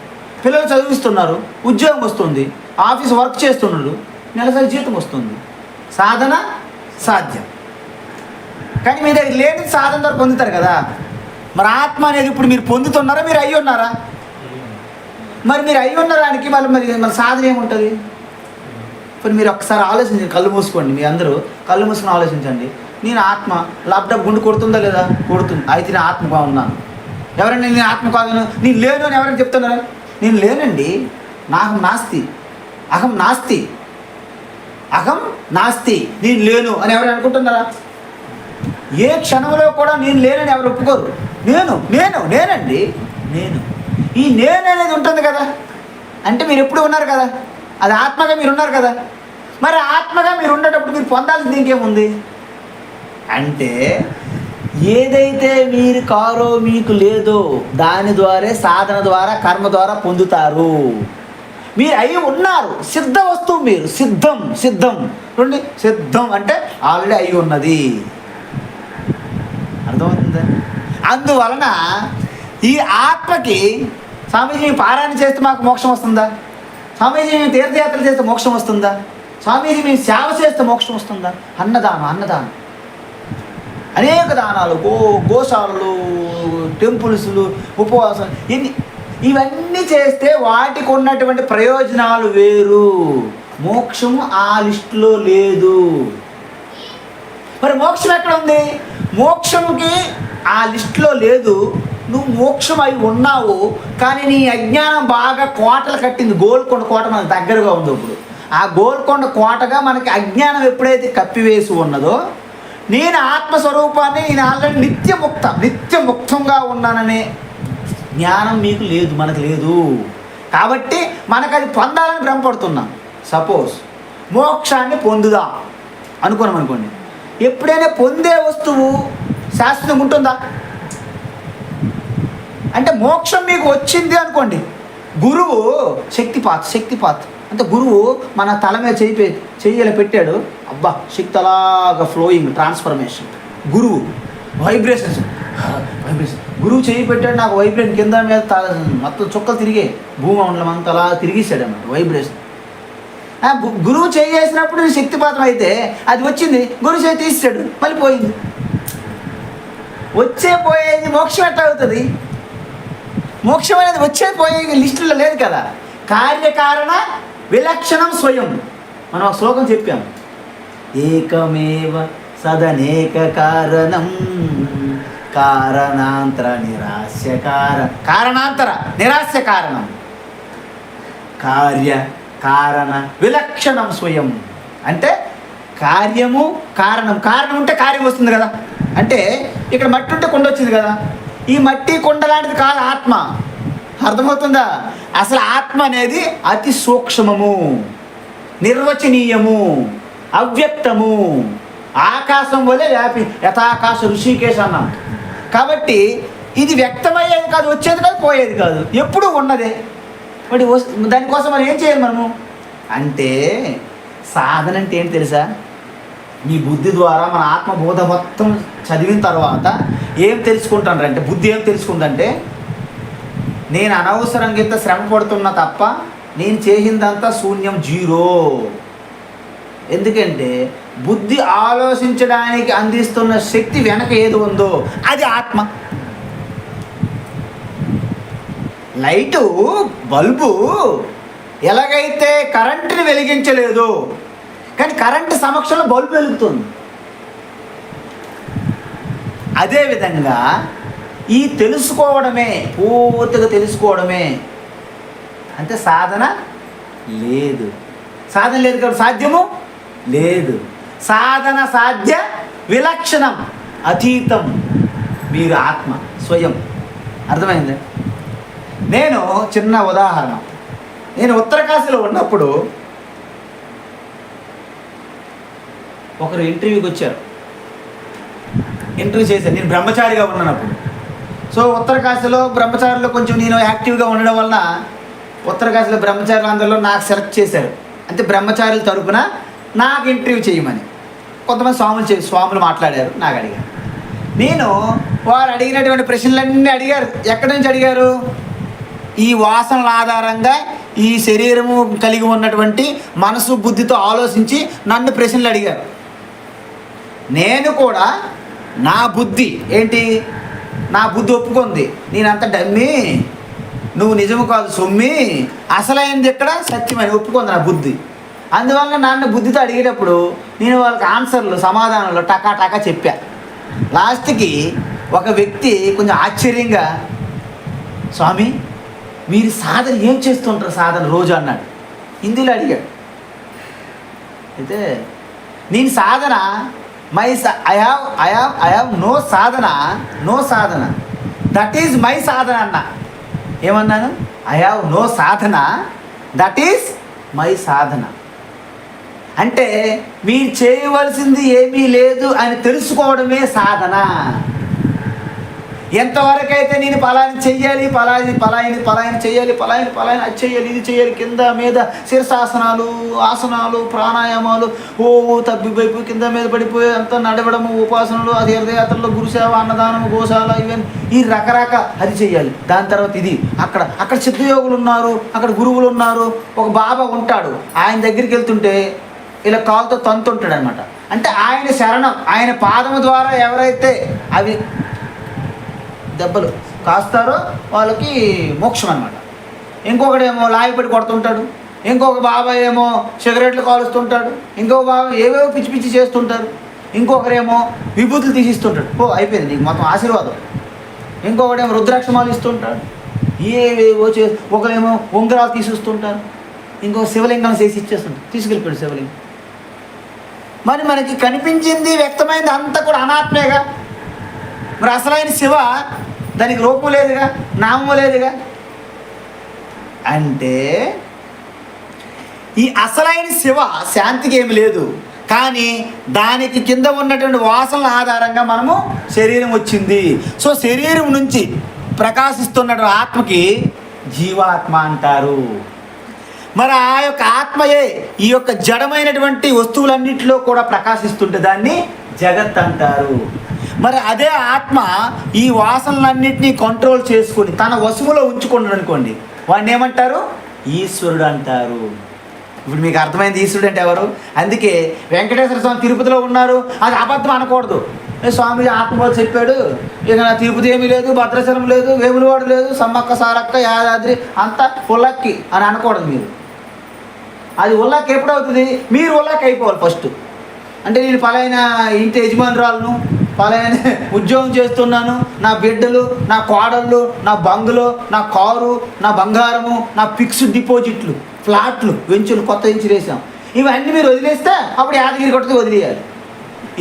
పిల్లలు చదివిస్తున్నారు, ఉద్యోగం వస్తుంది, ఆఫీస్ వర్క్ చేస్తున్నాడు, నెలసరి జీతం వస్తుంది, సాధన సాధ్యం. కానీ మీ దగ్గర లేని సాధన ద్వారా పొందుతారు కదా. మరి ఆత్మ అనేది ఇప్పుడు మీరు పొందుతున్నారా, మీరు అయ్యి ఉన్నారా? మరి మీరు అయ్యి ఉన్నదానికి మరి సాధన ఏముంటుంది? ఇప్పుడు మీరు ఒక్కసారి ఆలోచించండి, కళ్ళు మూసుకోండి, మీ అందరూ కళ్ళు మూసుకొని ఆలోచించండి. నేను ఆత్మ ల్యాప్టాప్ గుండు కొడుతుందా లేదా? కొడుతుంది. అయితే నేను ఆత్మగా ఉన్నాను. ఎవరైనా నేను ఆత్మ కాదు, నేను లేను అని ఎవరైనా చెప్తున్నారా? నేను లేనండి, నాహం నాస్తి, అహం నాస్తి, అహం నాస్తి, నేను లేను అని ఎవరైనా అనుకుంటున్నారా? ఏ క్షణంలో కూడా నేను లేనని ఎవరు ఒప్పుకోరు. నేనండి, నేను. ఈ నేను అనేది ఉంటుంది కదా, అంటే మీరు ఎప్పుడు ఉన్నారు కదా, అది ఆత్మగా మీరు ఉన్నారు కదా. మరి ఆత్మగా మీరు ఉండేటప్పుడు మీరు పొందాల్సింది ఇంకేముంది అంటే, ఏదైతే మీరు కారో మీకు లేదో దాని ద్వారా సాధన ద్వారా కర్మ ద్వారా పొందుతారు. మీరు అయి ఉన్నారు, సిద్ధ వస్తువు, మీరు సిద్ధం చూడండి. సిద్ధం అంటే ఆల్రెడీ అయి ఉన్నది. అర్థమవుతుందా? అందువలన ఈ ఆత్మకి స్వామీజీ పారాయణ చేస్తే మాకు మోక్షం వస్తుందా? స్వామీజీ మేము తీర్థయాత్రలు చేస్తే మోక్షం వస్తుందా? స్వామీజీ మేము సేవ చేస్తే మోక్షం వస్తుందా? అన్నదానం, అనేక దానాలు, గోశాలలు, టెంపుల్స్లు, ఉపవాసం, ఇవన్నీ చేస్తే వాటికి ఉన్నటువంటి ప్రయోజనాలు వేరు. మోక్షము ఆ లిస్టులో లేదు. మరి మోక్షం ఎక్కడ ఉంది? మోక్షంకి ఆ లిస్టులో లేదు. నువ్వు మోక్షం అయి ఉన్నావు, కానీ నీ అజ్ఞానం బాగా కోటలు కట్టింది. గోల్కొండ కోట మనకు దగ్గరగా ఉంది. ఇప్పుడు ఆ గోల్కొండ కోటగా మనకి అజ్ఞానం ఎప్పుడైతే కప్పివేసి ఉన్నదో, నేను ఆత్మస్వరూపాన్ని, నేను ఆల్రెడీ నిత్యముక్తంగా ఉన్నాననే జ్ఞానం మీకు లేదు, మనకు లేదు. కాబట్టి మనకు అది పొందాలని భ్రమపడుతున్నాం. సపోజ్ మోక్షాన్ని పొందుదాం అనుకున్నాం అనుకోండి, ఎప్పుడైనా పొందే వస్తువు శాశ్వతంగా ఉంటుందా? అంటే మోక్షం మీకు వచ్చింది అనుకోండి, గురువు శక్తిపాత్ అంటే గురువు మన తల మీద చెయ్యలు పెట్టాడు, అబ్బా శక్తి అలాగా ఫ్లోయింగ్ ట్రాన్స్ఫర్మేషన్. గురువు వైబ్రేషన్స్, గురువు చెయ్యి పెట్టాడు, నాకు వైబ్రేషన్ కింద మీద మొత్తం చుక్కలు తిరిగే భూమండలం అంతా అలా తిరిగిస్తాడు అన్నమాట వైబ్రేషన్. గురువు చేసినప్పుడు శక్తిపాతం అయితే అది వచ్చింది, గురువు చేయి తీసాడు, మళ్ళీ పోయింది. పోయేది మోక్షం ఎట్లా అవుతుంది? మోక్షం అనేది పోయే లిస్టులో లేదు కదా. కార్యకారణ విలక్షణం స్వయం. మనం ఒక శ్లోకం చెప్పాం, ఏకమేవ సదనేక కారణం కారణాంతర నిరాస్య కారణం కారణ విలక్షణం స్వయం. అంటే కార్యము కారణం ఉంటే కార్యం వస్తుంది కదా. అంటే ఇక్కడ మట్టి ఉంటే కొండ వచ్చింది కదా, ఈ మట్టి కొండ లాంటిది కాదు ఆత్మ. అర్థమవుతుందా? అసలు ఆత్మ అనేది అతి సూక్ష్మము, నిర్వచనీయము, అవ్యక్తము, ఆకాశం వలె వ్యాపి యథాకాశ ఋషికేశ అన్నాం. కాబట్టి ఇది వ్యక్తమయ్యేది కాదు, వచ్చేది కాదు, పోయేది కాదు, ఎప్పుడు ఉన్నదే. మరి దానికోసం మనం ఏం చేయాలి మనము అంటే, సాధన అంటే ఏంటి తెలుసా? మీ బుద్ధి ద్వారా మన ఆత్మబోధ మొత్తం చదివిన తర్వాత ఏం తెలుసుకుంటానంటే, బుద్ధి ఏం తెలుసుకుందంటే, నేను అనవసరంగా ఇంత శ్రమ పడుతున్నా తప్ప నేను చేసిందంతా శూన్యం, జీరో. ఎందుకంటే బుద్ధి ఆలోచించడానికి అందిస్తున్న శక్తి వెనక ఏది ఉందో అది ఆత్మ. లైటు బల్బు ఎలాగైతే కరెంటుని వెలిగించలేదు, కానీ కరెంటు సమక్షంలో బల్బు వెలుగుతుంది. అదేవిధంగా ఈ తెలుసుకోవడమే, పూర్తిగా తెలుసుకోవడమే అంటే సాధన లేదు. సాధన లేదు కాబట్టి సాధ్యము లేదు. సాధన సాధ్య విలక్షణం, అతీతం. మీరు ఆత్మ స్వయం. అర్థమైంది? నేను చిన్న ఉదాహరణ, నేను ఉత్తరకాశీలో ఉన్నప్పుడు ఒకరు ఇంటర్వ్యూకి వచ్చారు. ఇంటర్వ్యూ చేశాను, నేను బ్రహ్మచారిగా ఉన్నాను అప్పుడు. సో ఉత్తరకాశీలో బ్రహ్మచారిలో కొంచెం నేను యాక్టివ్గా ఉండడం వలన ఉత్తరకాశీలో బ్రహ్మచారులు అందరిలో నాకు సెలెక్ట్ చేశారు. అంటే బ్రహ్మచారుల తరపున నాకు ఇంటర్వ్యూ చేయమని కొంతమంది స్వాములు మాట్లాడారు, నాకు అడిగారు. నేను వారు అడిగినటువంటి ప్రశ్నలన్నీ అడిగారు. ఎక్కడి నుంచి అడిగారు? ఈ వాసనల ఆధారంగా ఈ శరీరము కలిగి ఉన్నటువంటి మనసు బుద్ధితో ఆలోచించి నన్ను ప్రశ్నలు అడిగారు. నేను కూడా నా బుద్ధి ఏంటి, నా బుద్ధి ఒప్పుకుంది నేనంత డమ్మి, నువ్వు నిజము కాదు సొమ్మి, అసలైంది ఎక్కడ సత్యమని ఒప్పుకుంది నా బుద్ధి. అందువల్ల నన్ను బుద్ధితో అడిగేటప్పుడు నేను వాళ్ళకి ఆన్సర్లు సమాధానాలు టకా చెప్పా. లాస్ట్కి ఒక వ్యక్తి కొంచెం ఆశ్చర్యంగా, స్వామి మీరు సాధన ఏం చేస్తుంటారు సాధన రోజు అన్నాడు. హిందీలో అడిగాడు. అయితే నేను sadhana I have no sadhana that is my sadhana అన్న. ఏమన్నాను? I have no sadhana that is my sadhana. అంటే మీరు చేయవలసింది ఏమీ లేదు అని తెలుసుకోవడమే సాధన. ఎంతవరకైతే నేను పలాని చెయ్యాలి, పలాయని చేయాలి, పలాయని అది చేయాలి, ఇది చేయాలి, కింద మీద శీర్షాసనాలు, ఆసనాలు, ప్రాణాయామాలు, తబ్బిపోయి కింద మీద పడిపోయి అంతా నడవడము, ఉపాసనలు, అది హృదయాత్రలో గురుసేవ, అన్నదానం, గోశాల, ఇవన్నీ ఈ రకరకాల అది చేయాలి. దాని తర్వాత ఇది అక్కడ సిద్ధయోగులు ఉన్నారు, అక్కడ గురువులు ఉన్నారు, ఒక బాబా ఉంటాడు, ఆయన దగ్గరికి వెళ్తుంటే ఇలా కాలుతో తంతుంటాడు అనమాట. అంటే ఆయన శరణం, ఆయన పాదము ద్వారా ఎవరైతే అవి దెబ్బలు కాస్తారో వాళ్ళకి మోక్షం అనమాట. ఇంకొకడేమో లాగిపడి కొడుతుంటాడు, ఇంకొక బాబాయ్ ఏమో సిగరెట్లు కాలుస్తుంటాడు, ఇంకొక బాబాయ్ ఏవేవో పిచ్చి చేస్తుంటారు, ఇంకొకరేమో విభూతులు తీసిస్తుంటాడు. అయిపోయింది నీకు మొత్తం ఆశీర్వాదం. ఇంకొకడేమో రుద్రాక్షమాలు ఇస్తుంటాడు, ఏవేవో ఒకరేమో ఉంగరాలు తీసిస్తుంటారు, ఇంకో శివలింగం చేసి ఇచ్చేస్తుంటారు, తీసుకెళ్ళిపోయాడు శివలింగం. మరి మనకి కనిపించింది వ్యక్తమైంది అంతా కూడా అనాత్మేగా. మరి అసలైన శివ దానికి రూపం లేదుగా, నామము లేదుగా. అంటే ఈ అసలైన శివ శాంతికి ఏమి లేదు, కానీ దానికి కింద ఉన్నటువంటి వాసనల ఆధారంగా మనము శరీరం వచ్చింది. సో శరీరం నుంచి ప్రకాశిస్తున్నటువంటి ఆత్మకి జీవాత్మ అంటారు. మరి ఆ యొక్క ఆత్మయే ఈ యొక్క జడమైనటువంటి వస్తువులన్నింటిలో కూడా ప్రకాశిస్తుంటే దాన్ని జగత్ అంటారు. మరి అదే ఆత్మ ఈ వాసనలన్నింటినీ కంట్రోల్ చేసుకొని తన వశములో ఉంచుకున్నాడు అనుకోండి, వాడిని ఏమంటారు? ఈశ్వరుడు అంటారు. ఇప్పుడు మీకు అర్థమైంది ఈశ్వరుడు అంటే ఎవరు. అందుకే వెంకటేశ్వర స్వామి తిరుపతిలో ఉన్నారు, అది అబద్ధం అనకూడదు. స్వామి ఆత్మబోధ చెప్పాడు, ఇక నా తిరుపతి ఏమీ లేదు, భద్రాచలం లేదు, వేములవాడు లేదు, సమ్మక్క సారక్క యాదాద్రి అంతా ఉల్లక్కి అని అనకూడదు. మీరు అది ఉల్లక్కి ఎప్పుడు అవుతుంది? మీరు ఉల్లక్కి అయిపోవాలి ఫస్ట్. అంటే నేను పలానా ఇంటి యజమానురాలను, పలానా ఉద్యోగం చేస్తున్నాను, నా బిడ్డలు, నా కోడళ్ళు, నా బంగులు, నా కారు, నా బంగారము, నా ఫిక్స్డ్ డిపాజిట్లు, ఫ్లాట్లు, వెంచులు, కొత్త వెంచులు వేసాం, ఇవన్నీ మీరు వదిలేస్తే అప్పుడు యాదగిరి కొట్టది వదిలేయాలి.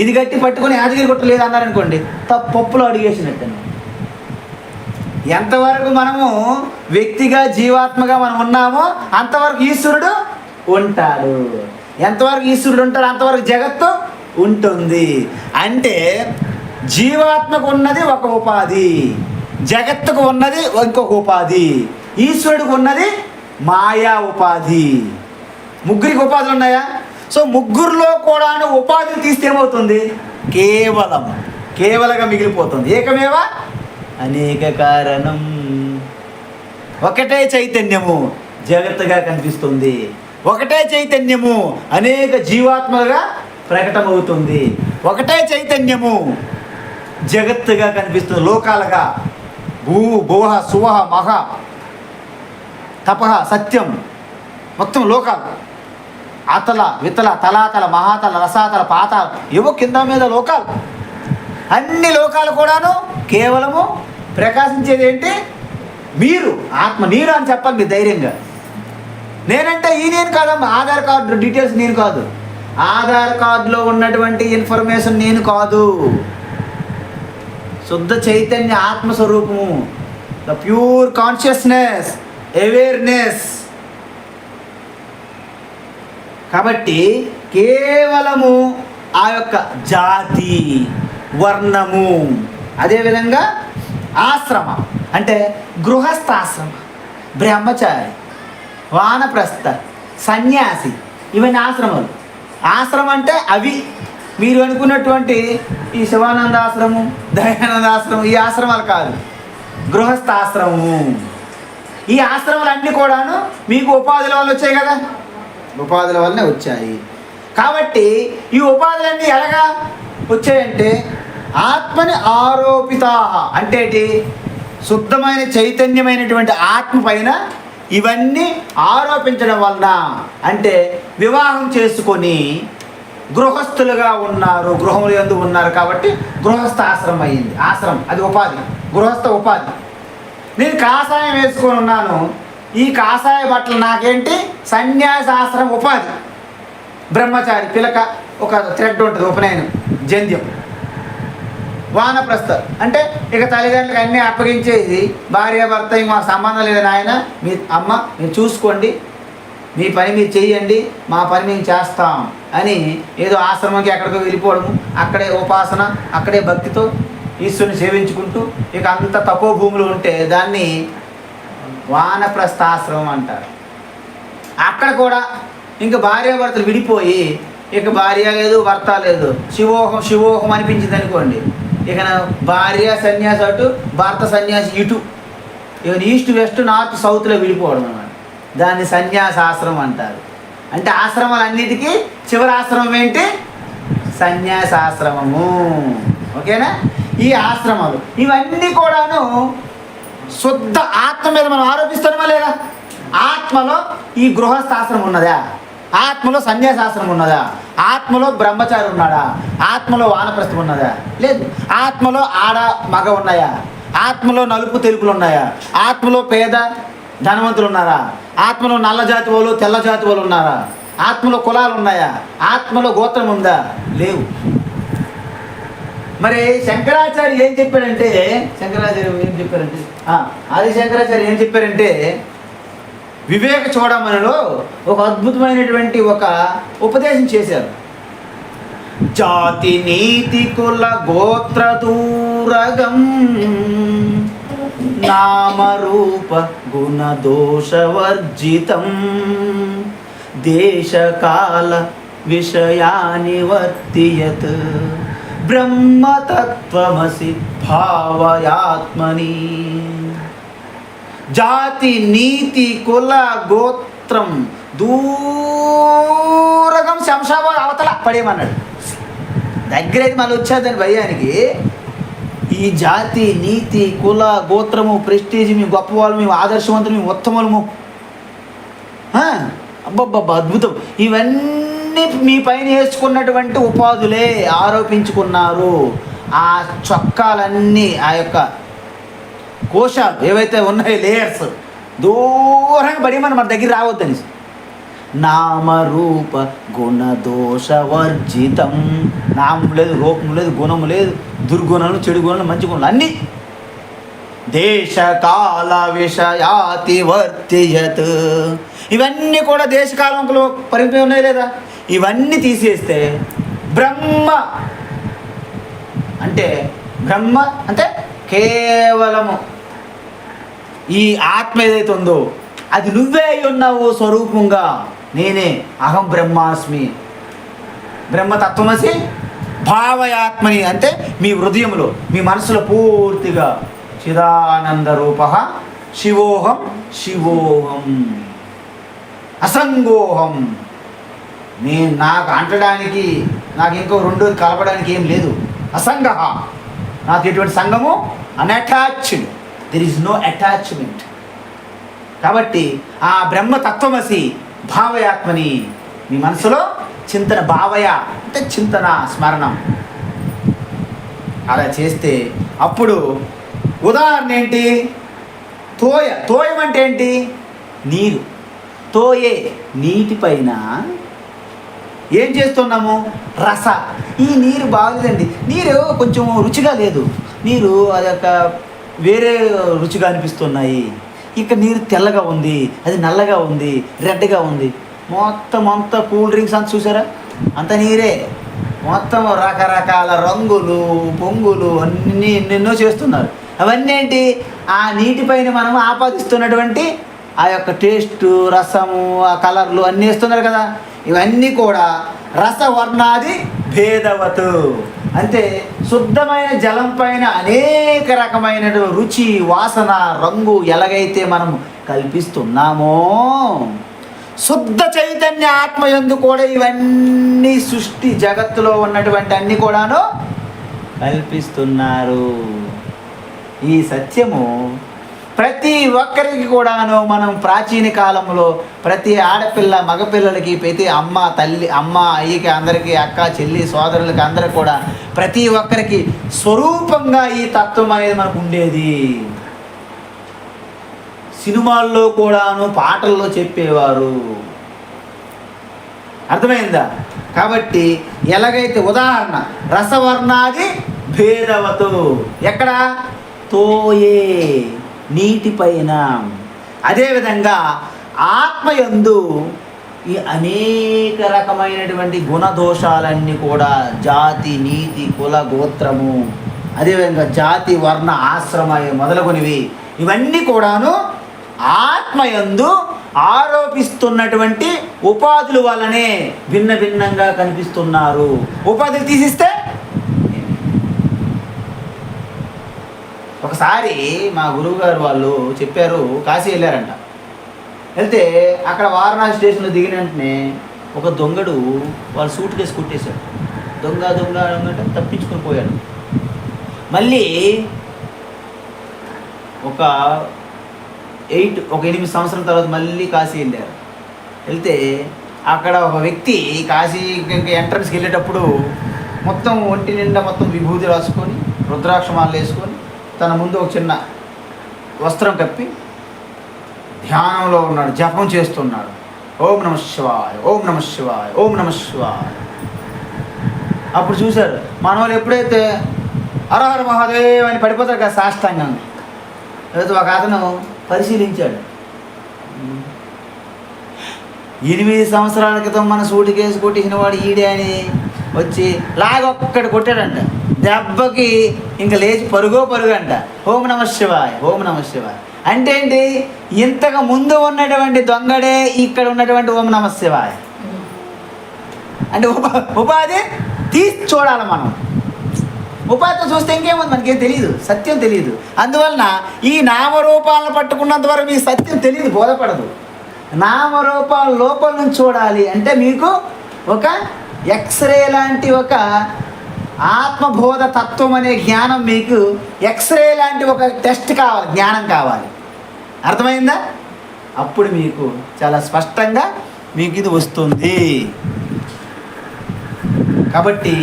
ఇది గట్టి పట్టుకొని యాదగిరి కొట్ట లేదు అన్నారనుకోండి, పప్పులో అడిగేసినట్టు. ఎంతవరకు మనము వ్యక్తిగా జీవాత్మగా మనం ఉన్నామో అంతవరకు ఈశ్వరుడు ఉంటాడు. ఎంతవరకు ఈశ్వరుడు ఉంటాడు అంతవరకు జగత్తు ఉంటుంది. అంటే జీవాత్మకు ఉన్నది ఒక ఉపాధి, జగత్తుకు ఉన్నది ఇంకొక ఉపాధి, ఈశ్వరుడికి ఉన్నది మాయా ఉపాధి. ముగ్గురికి ఉపాధులు ఉన్నాయా? సో ముగ్గురులో కూడా ఉపాధిని తీస్తే ఏమవుతుంది? కేవలంగా మిగిలిపోతుంది. ఏకమేవ అనేక కారణం. ఒకటే చైతన్యము జగత్తుగా కనిపిస్తుంది, ఒకటే చైతన్యము అనేక జీవాత్మలుగా ప్రకటమవుతుంది, ఒకటే చైతన్యము జగత్తుగా కనిపిస్తుంది. లోకాలుగా భూహ సువహ మహ తపహ సత్యం మొత్తం లోకాలు, అతల వితల తలాతల మహాతల రసాతల పాతాల ఏవో కింద మీద లోకాలు, అన్ని లోకాలు కూడాను కేవలము ప్రకాశించేది ఏంటి? మీరు ఆత్మ, నేను అని చెప్పాలి మీరు ధైర్యంగా. నేనంటే ఈ నేను కాదమ్మా, ఆధార్ కార్డు డీటెయిల్స్ నేను కాదు, ఆధార్ కార్డులో ఉన్నటువంటి ఇన్ఫర్మేషన్ నేను కాదు, శుద్ధ చైతన్య ఆత్మస్వరూపము, ద ప్యూర్ కాన్షియస్నెస్, అవేర్నెస్. కాబట్టి కేవలము ఆ యొక్క జాతి, వర్ణము, అదేవిధంగా ఆశ్రమ అంటే గృహస్థాశ్రమ, బ్రహ్మచారి, వానప్రస్థ, సన్యాసి, ఇవన్నీ ఆశ్రమాలు. ఆశ్రమం అంటే అవి మీరు అనుకున్నటువంటి ఈ శివానంద ఆశ్రమం, దయానంద ఆశ్రమం, ఈ ఆశ్రమాలు కాదు, గృహస్థాశ్రమము. ఈ ఆశ్రమాలన్నీ కూడాను మీకు ఉపాధుల వల్ల వచ్చాయి కదా, ఉపాధుల వల్లనే వచ్చాయి. కాబట్టి ఈ ఉపాధులన్నీ ఎలాగా వచ్చాయంటే ఆత్మని ఆరోపిత అంటే శుద్ధమైన చైతన్యమైనటువంటి ఆత్మ పైన ఇవన్నీ ఆరోపించడం వలన, అంటే వివాహం చేసుకొని గృహస్థులుగా ఉన్నారు, గృహములు యందు ఉన్నారు కాబట్టి గృహస్థ ఆశ్రమం అయ్యింది. ఆశ్రమం అది ఉపాధి, గృహస్థ ఉపాధి. నేను కాషాయం వేసుకొని ఉన్నాను, ఈ కాషాయ బట్టలు నాకేంటి సన్యాసాశ్రమం ఉపాధి. బ్రహ్మచారి పిలక ఒక థ్రెడ్ ఉంటుంది, ఉపనయనం జంధ్యం. వానప్రస్థ అంటే ఇక తల్లిదండ్రులకు అన్నీ అప్పగించేసి భార్యాభర్త మా సంబంధం లేదు నాయన, మీ అమ్మ మీరు చూసుకోండి, మీ పని మీరు చెయ్యండి, మా పని మేము చేస్తాం అని ఏదో ఆశ్రమంకి ఎక్కడికో వెళ్ళిపోవడము, అక్కడే ఉపాసన, అక్కడే భక్తితో ఈశ్వరుని సేవించుకుంటూ ఇక అంత తక్కువ భూములు ఉంటే దాన్ని వానప్రస్థాశ్రమం అంటారు. అక్కడ కూడా ఇంకా భార్యాభర్తలు విడిపోయి ఇక భార్య లేదు భర్త లేదు, శివోహం శివోహం అనిపించింది అనుకోండి, ఇక భార్య సన్యాసి అటు, భర్త సన్యాసి ఇటు, ఇక ఈస్ట్ వెస్ట్ నార్త్ సౌత్లో విడిపోవడం అన్నమాట. దాన్ని సన్యాసాశ్రమం అంటారు. అంటే ఆశ్రమాలన్నిటికీ చివరి ఆశ్రమం ఏంటి? సన్యాసాశ్రమము. ఓకేనా? ఈ ఆశ్రమాలు ఇవన్నీ కూడాను శుద్ధ ఆత్మ మీద మనం ఆరోపిస్తున్నామా లేదా? ఆత్మలో ఈ గృహస్థాశ్రమం ఉన్నదా? ఆత్మలో సన్యాసాశ్రమం ఉన్నదా? ఆత్మలో బ్రహ్మచారి ఉన్నాడా? ఆత్మలో వానప్రస్థం ఉన్నదా? లేదు. ఆత్మలో ఆడ మగ ఉన్నాయా? ఆత్మలో నలుపు తెలుపులు ఉన్నాయా? ఆత్మలో పేద ధనవంతులు ఉన్నారా? ఆత్మలో నల్ల జాతి వాళ్ళు తెల్ల జాతి వాళ్ళు ఉన్నారా? ఆత్మలో కులాలు ఉన్నాయా? ఆత్మలో గోత్రం ఉందా? లేవు. మరి శంకరాచార్య ఏం చెప్పారంటే, ఆది శంకరాచార్య ఏం చెప్పారంటే వివేక చూడమనిలో ఒక అద్భుతమైనటువంటి ఒక ఉపదేశం చేశారు. జాతి నీతి కుల గోత్ర దూరగం నామరూప గుణ దోషవర్జితం దేశకాల విషయాని వర్తియత్ బ్రహ్మతత్వమసి భావయాత్మని. జాతి నీతి కుల గోత్రం దూరగం శంషాబాద్ అవతల పడేయమన్నాడు. దగ్గరైతే మళ్ళీ వచ్చేదని భయానికి ఈ జాతి నీతి కుల గోత్రము ప్రెస్టీజ్, మేము గొప్పవాళ్ళు, మేము ఆదర్శవంతులు, మేము ఉత్తములము, అబ్బబ్బబ్బా అద్భుతం, ఇవన్నీ మీ పైన వేసుకున్నటువంటి ఉపాధులే ఆరోపించుకున్నారు. ఆ చొక్కాలన్నీ ఆ యొక్క కోశాలు ఏవైతే ఉన్నాయో లేయర్స్ దూరంగా పడి మన దగ్గర రావద్దని. నామరూప గుణ దోష వర్జితం. నామం లేదు, రూపం లేదు, గుణము లేదు, దుర్గుణాలు, చెడు గుణాలు, మంచి గుణాలు అన్నీ. దేశకాల విషయాతి వర్తియత్. ఇవన్నీ కూడా దేశకాలంలో పరిమితం ఉన్నాయి లేదా? ఇవన్నీ తీసేస్తే బ్రహ్మ అంటే కేవలము ఈ ఆత్మ ఏదైతే ఉందో అది నువ్వే ఉన్నావు స్వరూపంగా. నేనే అహం బ్రహ్మాస్మి, బ్రహ్మతత్వమసి భావయాత్మని. అంటే మీ హృదయంలో మీ మనసులో పూర్తిగా చిదానంద రూప శివోహం శివోహం అసంగోహం. నేను నాకు అంటడానికి, నాకు ఇంకో రెండోది కలపడానికి ఏం లేదు. అసంగ, నాకు ఎటువంటి సంగము, unattached, there is no attachment. కాబట్టి ఆ బ్రహ్మతత్వమసి భావయాత్మని మీ మనసులో చింతన, భావయ అంటే చింతన, స్మరణం అలా చేస్తే అప్పుడు ఉదాహరణ ఏంటి? తోయం అంటే ఏంటి? నీరు. తోయే నీటిపైన ఏం చేస్తున్నాము? రస. ఈ నీరు బాగుందండి, నీరు కొంచెం రుచిగా లేదు, నీరు అదొక వేరే రుచిగా అనిపిస్తున్నాయి. ఇక నీరు తెల్లగా ఉంది, అది నల్లగా ఉంది, రెడ్గా ఉంది. మొత్తం అంతా కూల్ డ్రింక్స్ అంతా చూసారా, అంత నీరే. మొత్తం రకరకాల రంగులు పొంగులు అన్నీ ఎన్నెన్నో చేస్తున్నారు. అవన్నీ ఏంటి? ఆ నీటిపైన మనం ఆపాదిస్తున్నటువంటి ఆ యొక్క టేస్టు, రసము, ఆ కలర్లు అన్నీ వేస్తున్నారు కదా, ఇవన్నీ కూడా రసవర్ణాది భేదవతు. అంటే శుద్ధమైన జలం పైన అనేక రకమైన రుచి, వాసన, రంగు ఎలాగైతే మనం కల్పిస్తున్నామో, శుద్ధ చైతన్య ఆత్మయందు కూడా ఇవన్నీ సృష్టి జగత్తులో ఉన్నటువంటి అన్ని కూడాను కల్పిస్తున్నారు. ఈ సత్యము ప్రతి ఒక్కరికి కూడాను మనం ప్రాచీన కాలంలో ప్రతి ఆడపిల్ల, మగపిల్లలకి, ప్రతి అమ్మ, తల్లి, అమ్మ, అయ్యకి, అందరికీ, అక్క, చెల్లి, సోదరులకి, అందరికి కూడా ప్రతి ఒక్కరికి స్వరూపంగా ఈ తత్వం అనేది మనకు ఉండేది. సినిమాల్లో కూడాను పాటల్లో చెప్పేవారు. అర్థమైందా? కాబట్టి ఎలాగైతే ఉదాహరణ రసవర్ణాది భేదవతు, ఎక్కడ తోయే నీటిపైన, అదేవిధంగా ఆత్మయందు ఈ అనేక రకమైనటువంటి గుణదోషాలన్నీ కూడా జాతి, నీతి, కుల, గోత్రము, అదేవిధంగా జాతి, వర్ణ, ఆశ్రమ మొదలగునవి ఇవన్నీ కూడాను ఆత్మయందు ఆరోపిస్తున్నటువంటి ఉపాధుల వల్లనే భిన్న భిన్నంగా కనిపిస్తున్నారు. ఉపాధులు తీసిస్తే, ఒకసారి మా గురువుగారు వాళ్ళు చెప్పారు, కాశీ వెళ్ళారంట. వెళ్తే అక్కడ వారణాసి స్టేషన్లో దిగిన వెంటనే ఒక దొంగడు వాళ్ళ సూట్ కేసు కుట్టేశాడు. దొంగ దొంగ అంటే తప్పించుకొని పోయాడు. మళ్ళీ ఒక 8 సంవత్సరాల తర్వాత మళ్ళీ కాశీ వెళ్ళారు. వెళ్తే అక్కడ ఒక వ్యక్తి కాశీ ఎంట్రన్స్కి వెళ్ళేటప్పుడు మొత్తం ఒంటి నిండా మొత్తం విభూతి రాసుకొని, రుద్రాక్షమాలు వేసుకొని, తన ముందు ఒక చిన్న వస్త్రం కప్పి ధ్యానంలో ఉన్నాడు, జపం చేస్తున్నాడు. ఓం నమ శివాయ, ఓం నమ శివాయ, ఓం నమ శివాయ. అప్పుడు చూశారు మన వాళ్ళు ఎప్పుడైతే హరహర మహాదేవ్ అని పడిపోతారు కదా సాష్టాంగంగా, అయితే ఒక అతను పరిశీలించాడు. 8 సంవత్సరాల క్రితం మన సూటి కేసు కొట్టేసిన వాడు ఈడే అని వచ్చి లాగొక్కడు కొట్టాడంట. దెబ్బకి ఇంకా లేచి పరుగు అంట. ఓం నమ శివాయ, ఓం నమ శివాయ అంటే ఏంటి? ఇంతకు ముందు ఉన్నటువంటి దొంగడే ఇక్కడ ఉన్నటువంటి ఓం నమ శివాయ అంటే ఉపాధి తీసి చూడాలి మనం. ఉపాధితో చూస్తే ఇంకేముంది, మనకేం తెలియదు, సత్యం తెలియదు. అందువలన ఈ నామరూపాలను పట్టుకున్నంత వరకు మీ సత్యం తెలియదు, బోధపడదు. నామరూపాల లోపల నుంచి చూడాలి అంటే మీకు ఒక ఎక్స్రే లాంటి ఒక ఆత్మబోధ తత్వం అనే జ్ఞానం, మీకు ఎక్స్రే లాంటి ఒక టెస్ట్ కావాలి, జ్ఞానం కావాలి. అర్థమైందా? అప్పుడు మీకు చాలా స్పష్టంగా మీకు ఇది వస్తుంది. కాబట్టి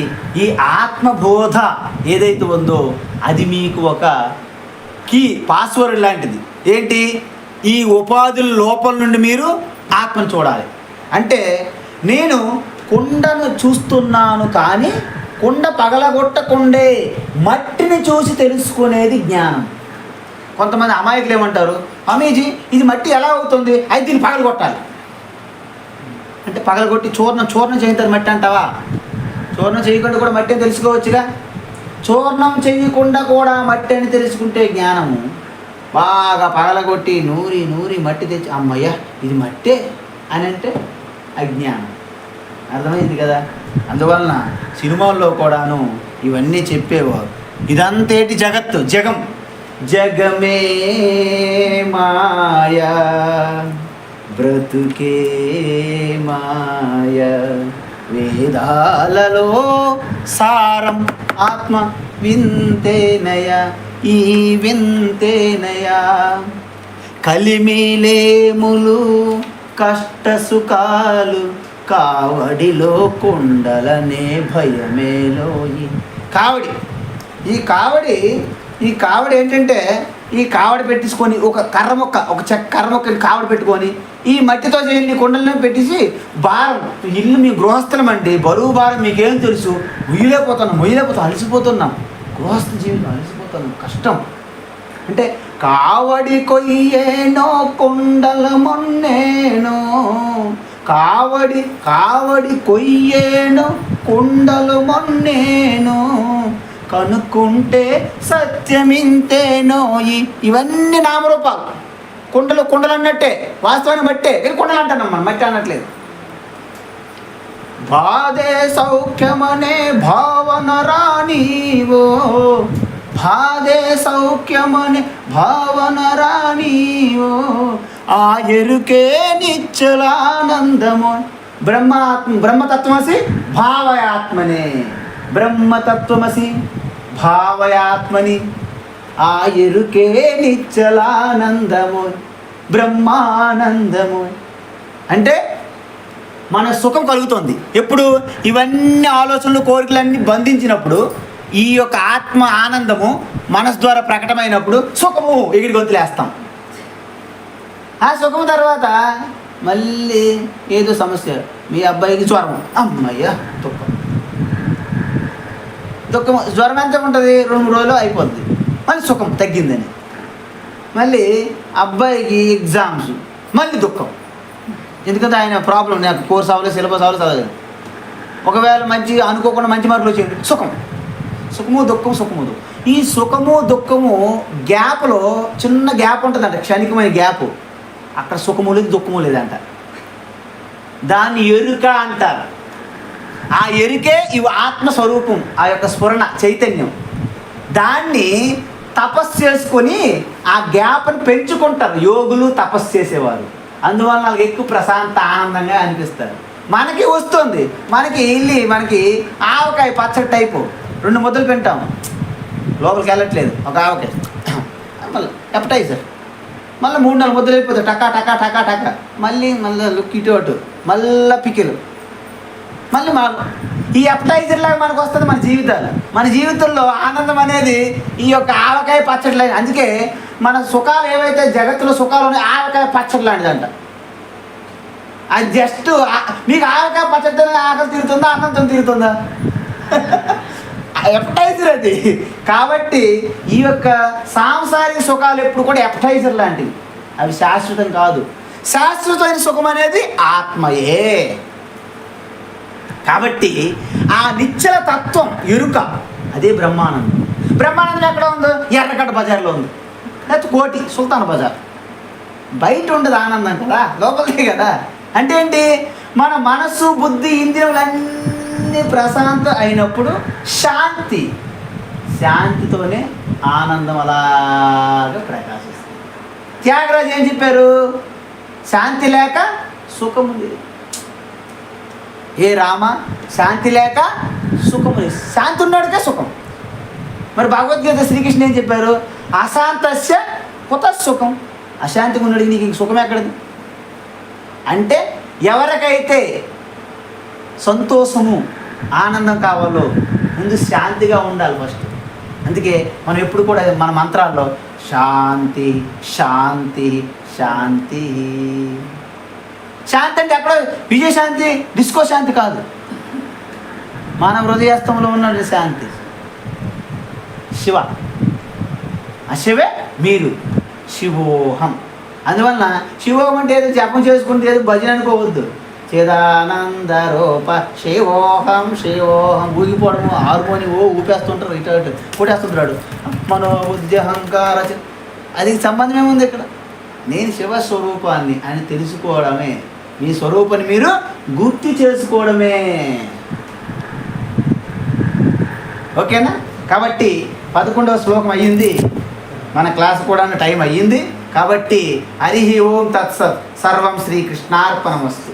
ఈ ఆత్మబోధ ఏదైతే ఉందో అది మీకు ఒక కీ, పాస్వర్డ్ లాంటిది. ఏంటి? ఈ ఉపాధుల లోపల నుండి మీరు ఆత్మను చూడాలి. అంటే నేను కుండను చూస్తున్నాను కానీ కుండ పగలగొట్టకుండే మట్టిని చూసి తెలుసుకునేది జ్ఞానం. కొంతమంది అమాయకులు ఏమంటారు, అమీజీ ఇది మట్టి ఎలా అవుతుంది, అయితే దీన్ని పగలగొట్టాలి అంటే పగలగొట్టి చూర్ణం చేయించాలి మట్టి అంటావా? చూర్ణం చేయకుండా కూడా మట్టి అని తెలుసుకోవచ్చుగా. చూర్ణం చేయకుండా కూడా మట్టి అని తెలుసుకుంటే జ్ఞానము. బాగా పగలగొట్టి నూరి మట్టి తెచ్చి అమ్మయ్య ఇది మట్టే అని అంటే అజ్ఞానం. అర్థమైంది కదా? అందువలన సినిమాల్లో కూడాను ఇవన్నీ చెప్పేవారు. ఇదంతేటి జగత్తు, జగమే మాయా బ్రతుకే మాయ, వేదాలలో సారం ఆత్మ వింతేనయ, ఈ వింతేనయ కలిమిలేములు కష్ట సుఖాలు కావడిలో కుండలనే భయమేలోయి. ఈ కావడి ఏంటంటే, ఈ కావడి పెట్టించుకొని ఒక కర్ర మొక్క కావడి పెట్టుకొని ఈ మట్టితో చేయండి కుండలను పెట్టేసి భారం, ఇల్లు మీ గృహస్థలం అండి, బరువు భారం మీకేం తెలుసు, మొయ్యలేకపోతాం, అలసిపోతున్నాం, గృహస్థ జీవితం అలసిపోతున్నాం, కష్టం అంటే కావడి కొయ్యేనో కుండల మొన్నేనో, కావడి కొయ్యేను కుండలు మొన్నేను, కనుక్కుంటే సత్యమింతేనో. ఇవన్నీ నామరూపాలు. కుండలు అన్నట్టే, వాస్తవాన్ని బట్టే, కానీ కుండలు అంటున్నాం మనం, మట్టి అనట్లేదు. బాధే సౌఖ్యమనే భావన రానివో, బాధే సౌఖ్యమనే భావన రానివో, ఆ ఎరుకే నిశ్చలానందము. బ్రహ్మతత్వమసి భావయాత్మనే, బ్రహ్మతత్వమసి భావయాత్మని, ఆ ఎరుకే నిశ్చలానందము బ్రహ్మానందము. అంటే మన సుఖం కలుగుతుంది ఎప్పుడు? ఇవన్నీ ఆలోచనలు, కోరికలన్నీ బంధించినప్పుడు ఈ యొక్క ఆత్మ ఆనందము మనసు ద్వారా ప్రకటమైనప్పుడు సుఖము ఎగిరి గొంతులేస్తాం. ఆ సుఖం తర్వాత మళ్ళీ ఏదో సమస్య, మీ అబ్బాయికి జ్వరం, అమ్మయ్య దుఃఖం. జ్వరం ఎంత ఉంటుంది? 2-3 రోజులు అయిపోద్ది, మళ్ళీ సుఖం తగ్గిందని. మళ్ళీ అబ్బాయికి ఎగ్జామ్స్, మళ్ళీ దుఃఖం. ఎందుకంటే ఆయన ప్రాబ్లం, నాకు కోర్స్ అవ్వలేదు, సిలబస్ అవ్వలేదు, చదవలేదు. ఒకవేళ అనుకోకుండా మంచి మార్కులు వచ్చేది, సుఖము దుఃఖం. ఈ సుఖము దుఃఖము గ్యాప్లో చిన్న గ్యాప్ ఉంటుందంట, క్షణికమైన గ్యాప్. అక్కడ సుఖము లేదు, దుఃఖము లేదంట. దాన్ని ఎరుక అంటారు. ఆ ఎరుకే ఇవి ఆత్మస్వరూపం, ఆ యొక్క స్ఫురణ చైతన్యం. దాన్ని తపస్సు చేసుకొని ఆ గ్యాప్ని పెంచుకుంటారు యోగులు, తపస్సు చేసేవారు. అందువల్ల వాళ్ళకి ఎక్కువ ప్రశాంత ఆనందంగా అనిపిస్తారు. మనకి వస్తుంది, మనకి ఆవకాయ పచ్చడి టైపు 2 ముద్దలు తింటాం, లోపలికి వెళ్ళట్లేదు. ఒక ఆవకాయ మళ్ళీ ఎపటైజర్, మళ్ళీ 3-4 ముద్దలు వెళ్ళిపోతాయి, టకా. మళ్ళీ ఇటు అటు, మళ్ళీ పికిలు, మళ్ళీ ఈ అప్టైజర్ లాగా మనకు వస్తుంది మన జీవితంలో ఆనందం అనేది ఈ యొక్క ఆవకాయ పచ్చడి లాంటి. అందుకే మన సుఖాలు ఏవైతే జగత్తులో సుఖాలు ఉన్నాయో ఆవకాయ పచ్చడి లాంటిదంట. అది జస్ట్ మీకు ఆవకాయ పచ్చడితో ఆకలి తీరుతుందా, అన్నంతో తీరుతుందా? ఎప్టైజర్ అది. కాబట్టి ఈ యొక్క సాంసారిక సుఖాలు ఎప్పుడు కూడా ఎప్టైజర్ లాంటివి, అవి శాశ్వతం కాదు. శాశ్వతమైన సుఖం అనేది ఆత్మయే. కాబట్టి ఆ నిశ్చల తత్వం ఎరుక, అదే బ్రహ్మానందం. బ్రహ్మానందం ఎక్కడ ఉందో? ఎర్రగడ్డ బజార్లో ఉంది, లేకపోతే కోటి సుల్తాన్ బజార్. బయట ఉండదు ఆనందం కదా, లోపలికే కదా. అంటే ఏంటి? మన మనస్సు, బుద్ధి, ఇంద్రియములన్నీ ప్రశాంతం అయినప్పుడు శాంతితోనే ఆనందం అలాగా ప్రకాశిస్తుంది. త్యాగరాజు ఏం చెప్పారు? శాంతి లేక సుఖము లేదు. ఏ రామ, శాంతి లేక సుఖము లేదు. శాంతి ఉన్నాడుగా సుఖం. మరి భగవద్గీత శ్రీకృష్ణ ఏం చెప్పారు? అశాంతస్య కుత సుఖం. అశాంతిగా ఉన్నాడు, నీకు ఇంక సుఖం ఎక్కడిది? అంటే ఎవరికైతే సంతోషము, ఆనందం కావాలో ముందు శాంతిగా ఉండాలి ఫస్ట్. అందుకే మనం ఎప్పుడు కూడా మన మంత్రాల్లో శాంతి శాంతి శాంతి. శాంతి అంటే ఎక్కడ విజయశాంతి, డిస్కో శాంతి కాదు. మన హృదయస్థంలో ఉన్న శాంతి శివ. ఆ శివే మీరు, శివోహం. అందువలన శివోహం అంటే ఏదో జపం చేసుకుంటే ఏదో భజన అనుకోవద్దు. చిదానంద రూప శివోహం ఊగిపోవడము, హార్మోని ఊపేస్తుంటారు, ఇటు కొట్టేస్తుంటాడు. మనోబుద్ధ్యహంకార, అది సంబంధం ఏముంది ఇక్కడ? నేను శివస్వరూపాన్ని అని తెలుసుకోవడమే, మీ స్వరూపాన్ని మీరు గుర్తు చేసుకోవడమే. ఓకేనా? కాబట్టి 11వ శ్లోకం అయ్యింది, మన క్లాస్ కూడా టైం అయ్యింది. కాబట్టి హరి ఓం తత్సత్, సర్వం శ్రీకృష్ణార్పణమస్తు.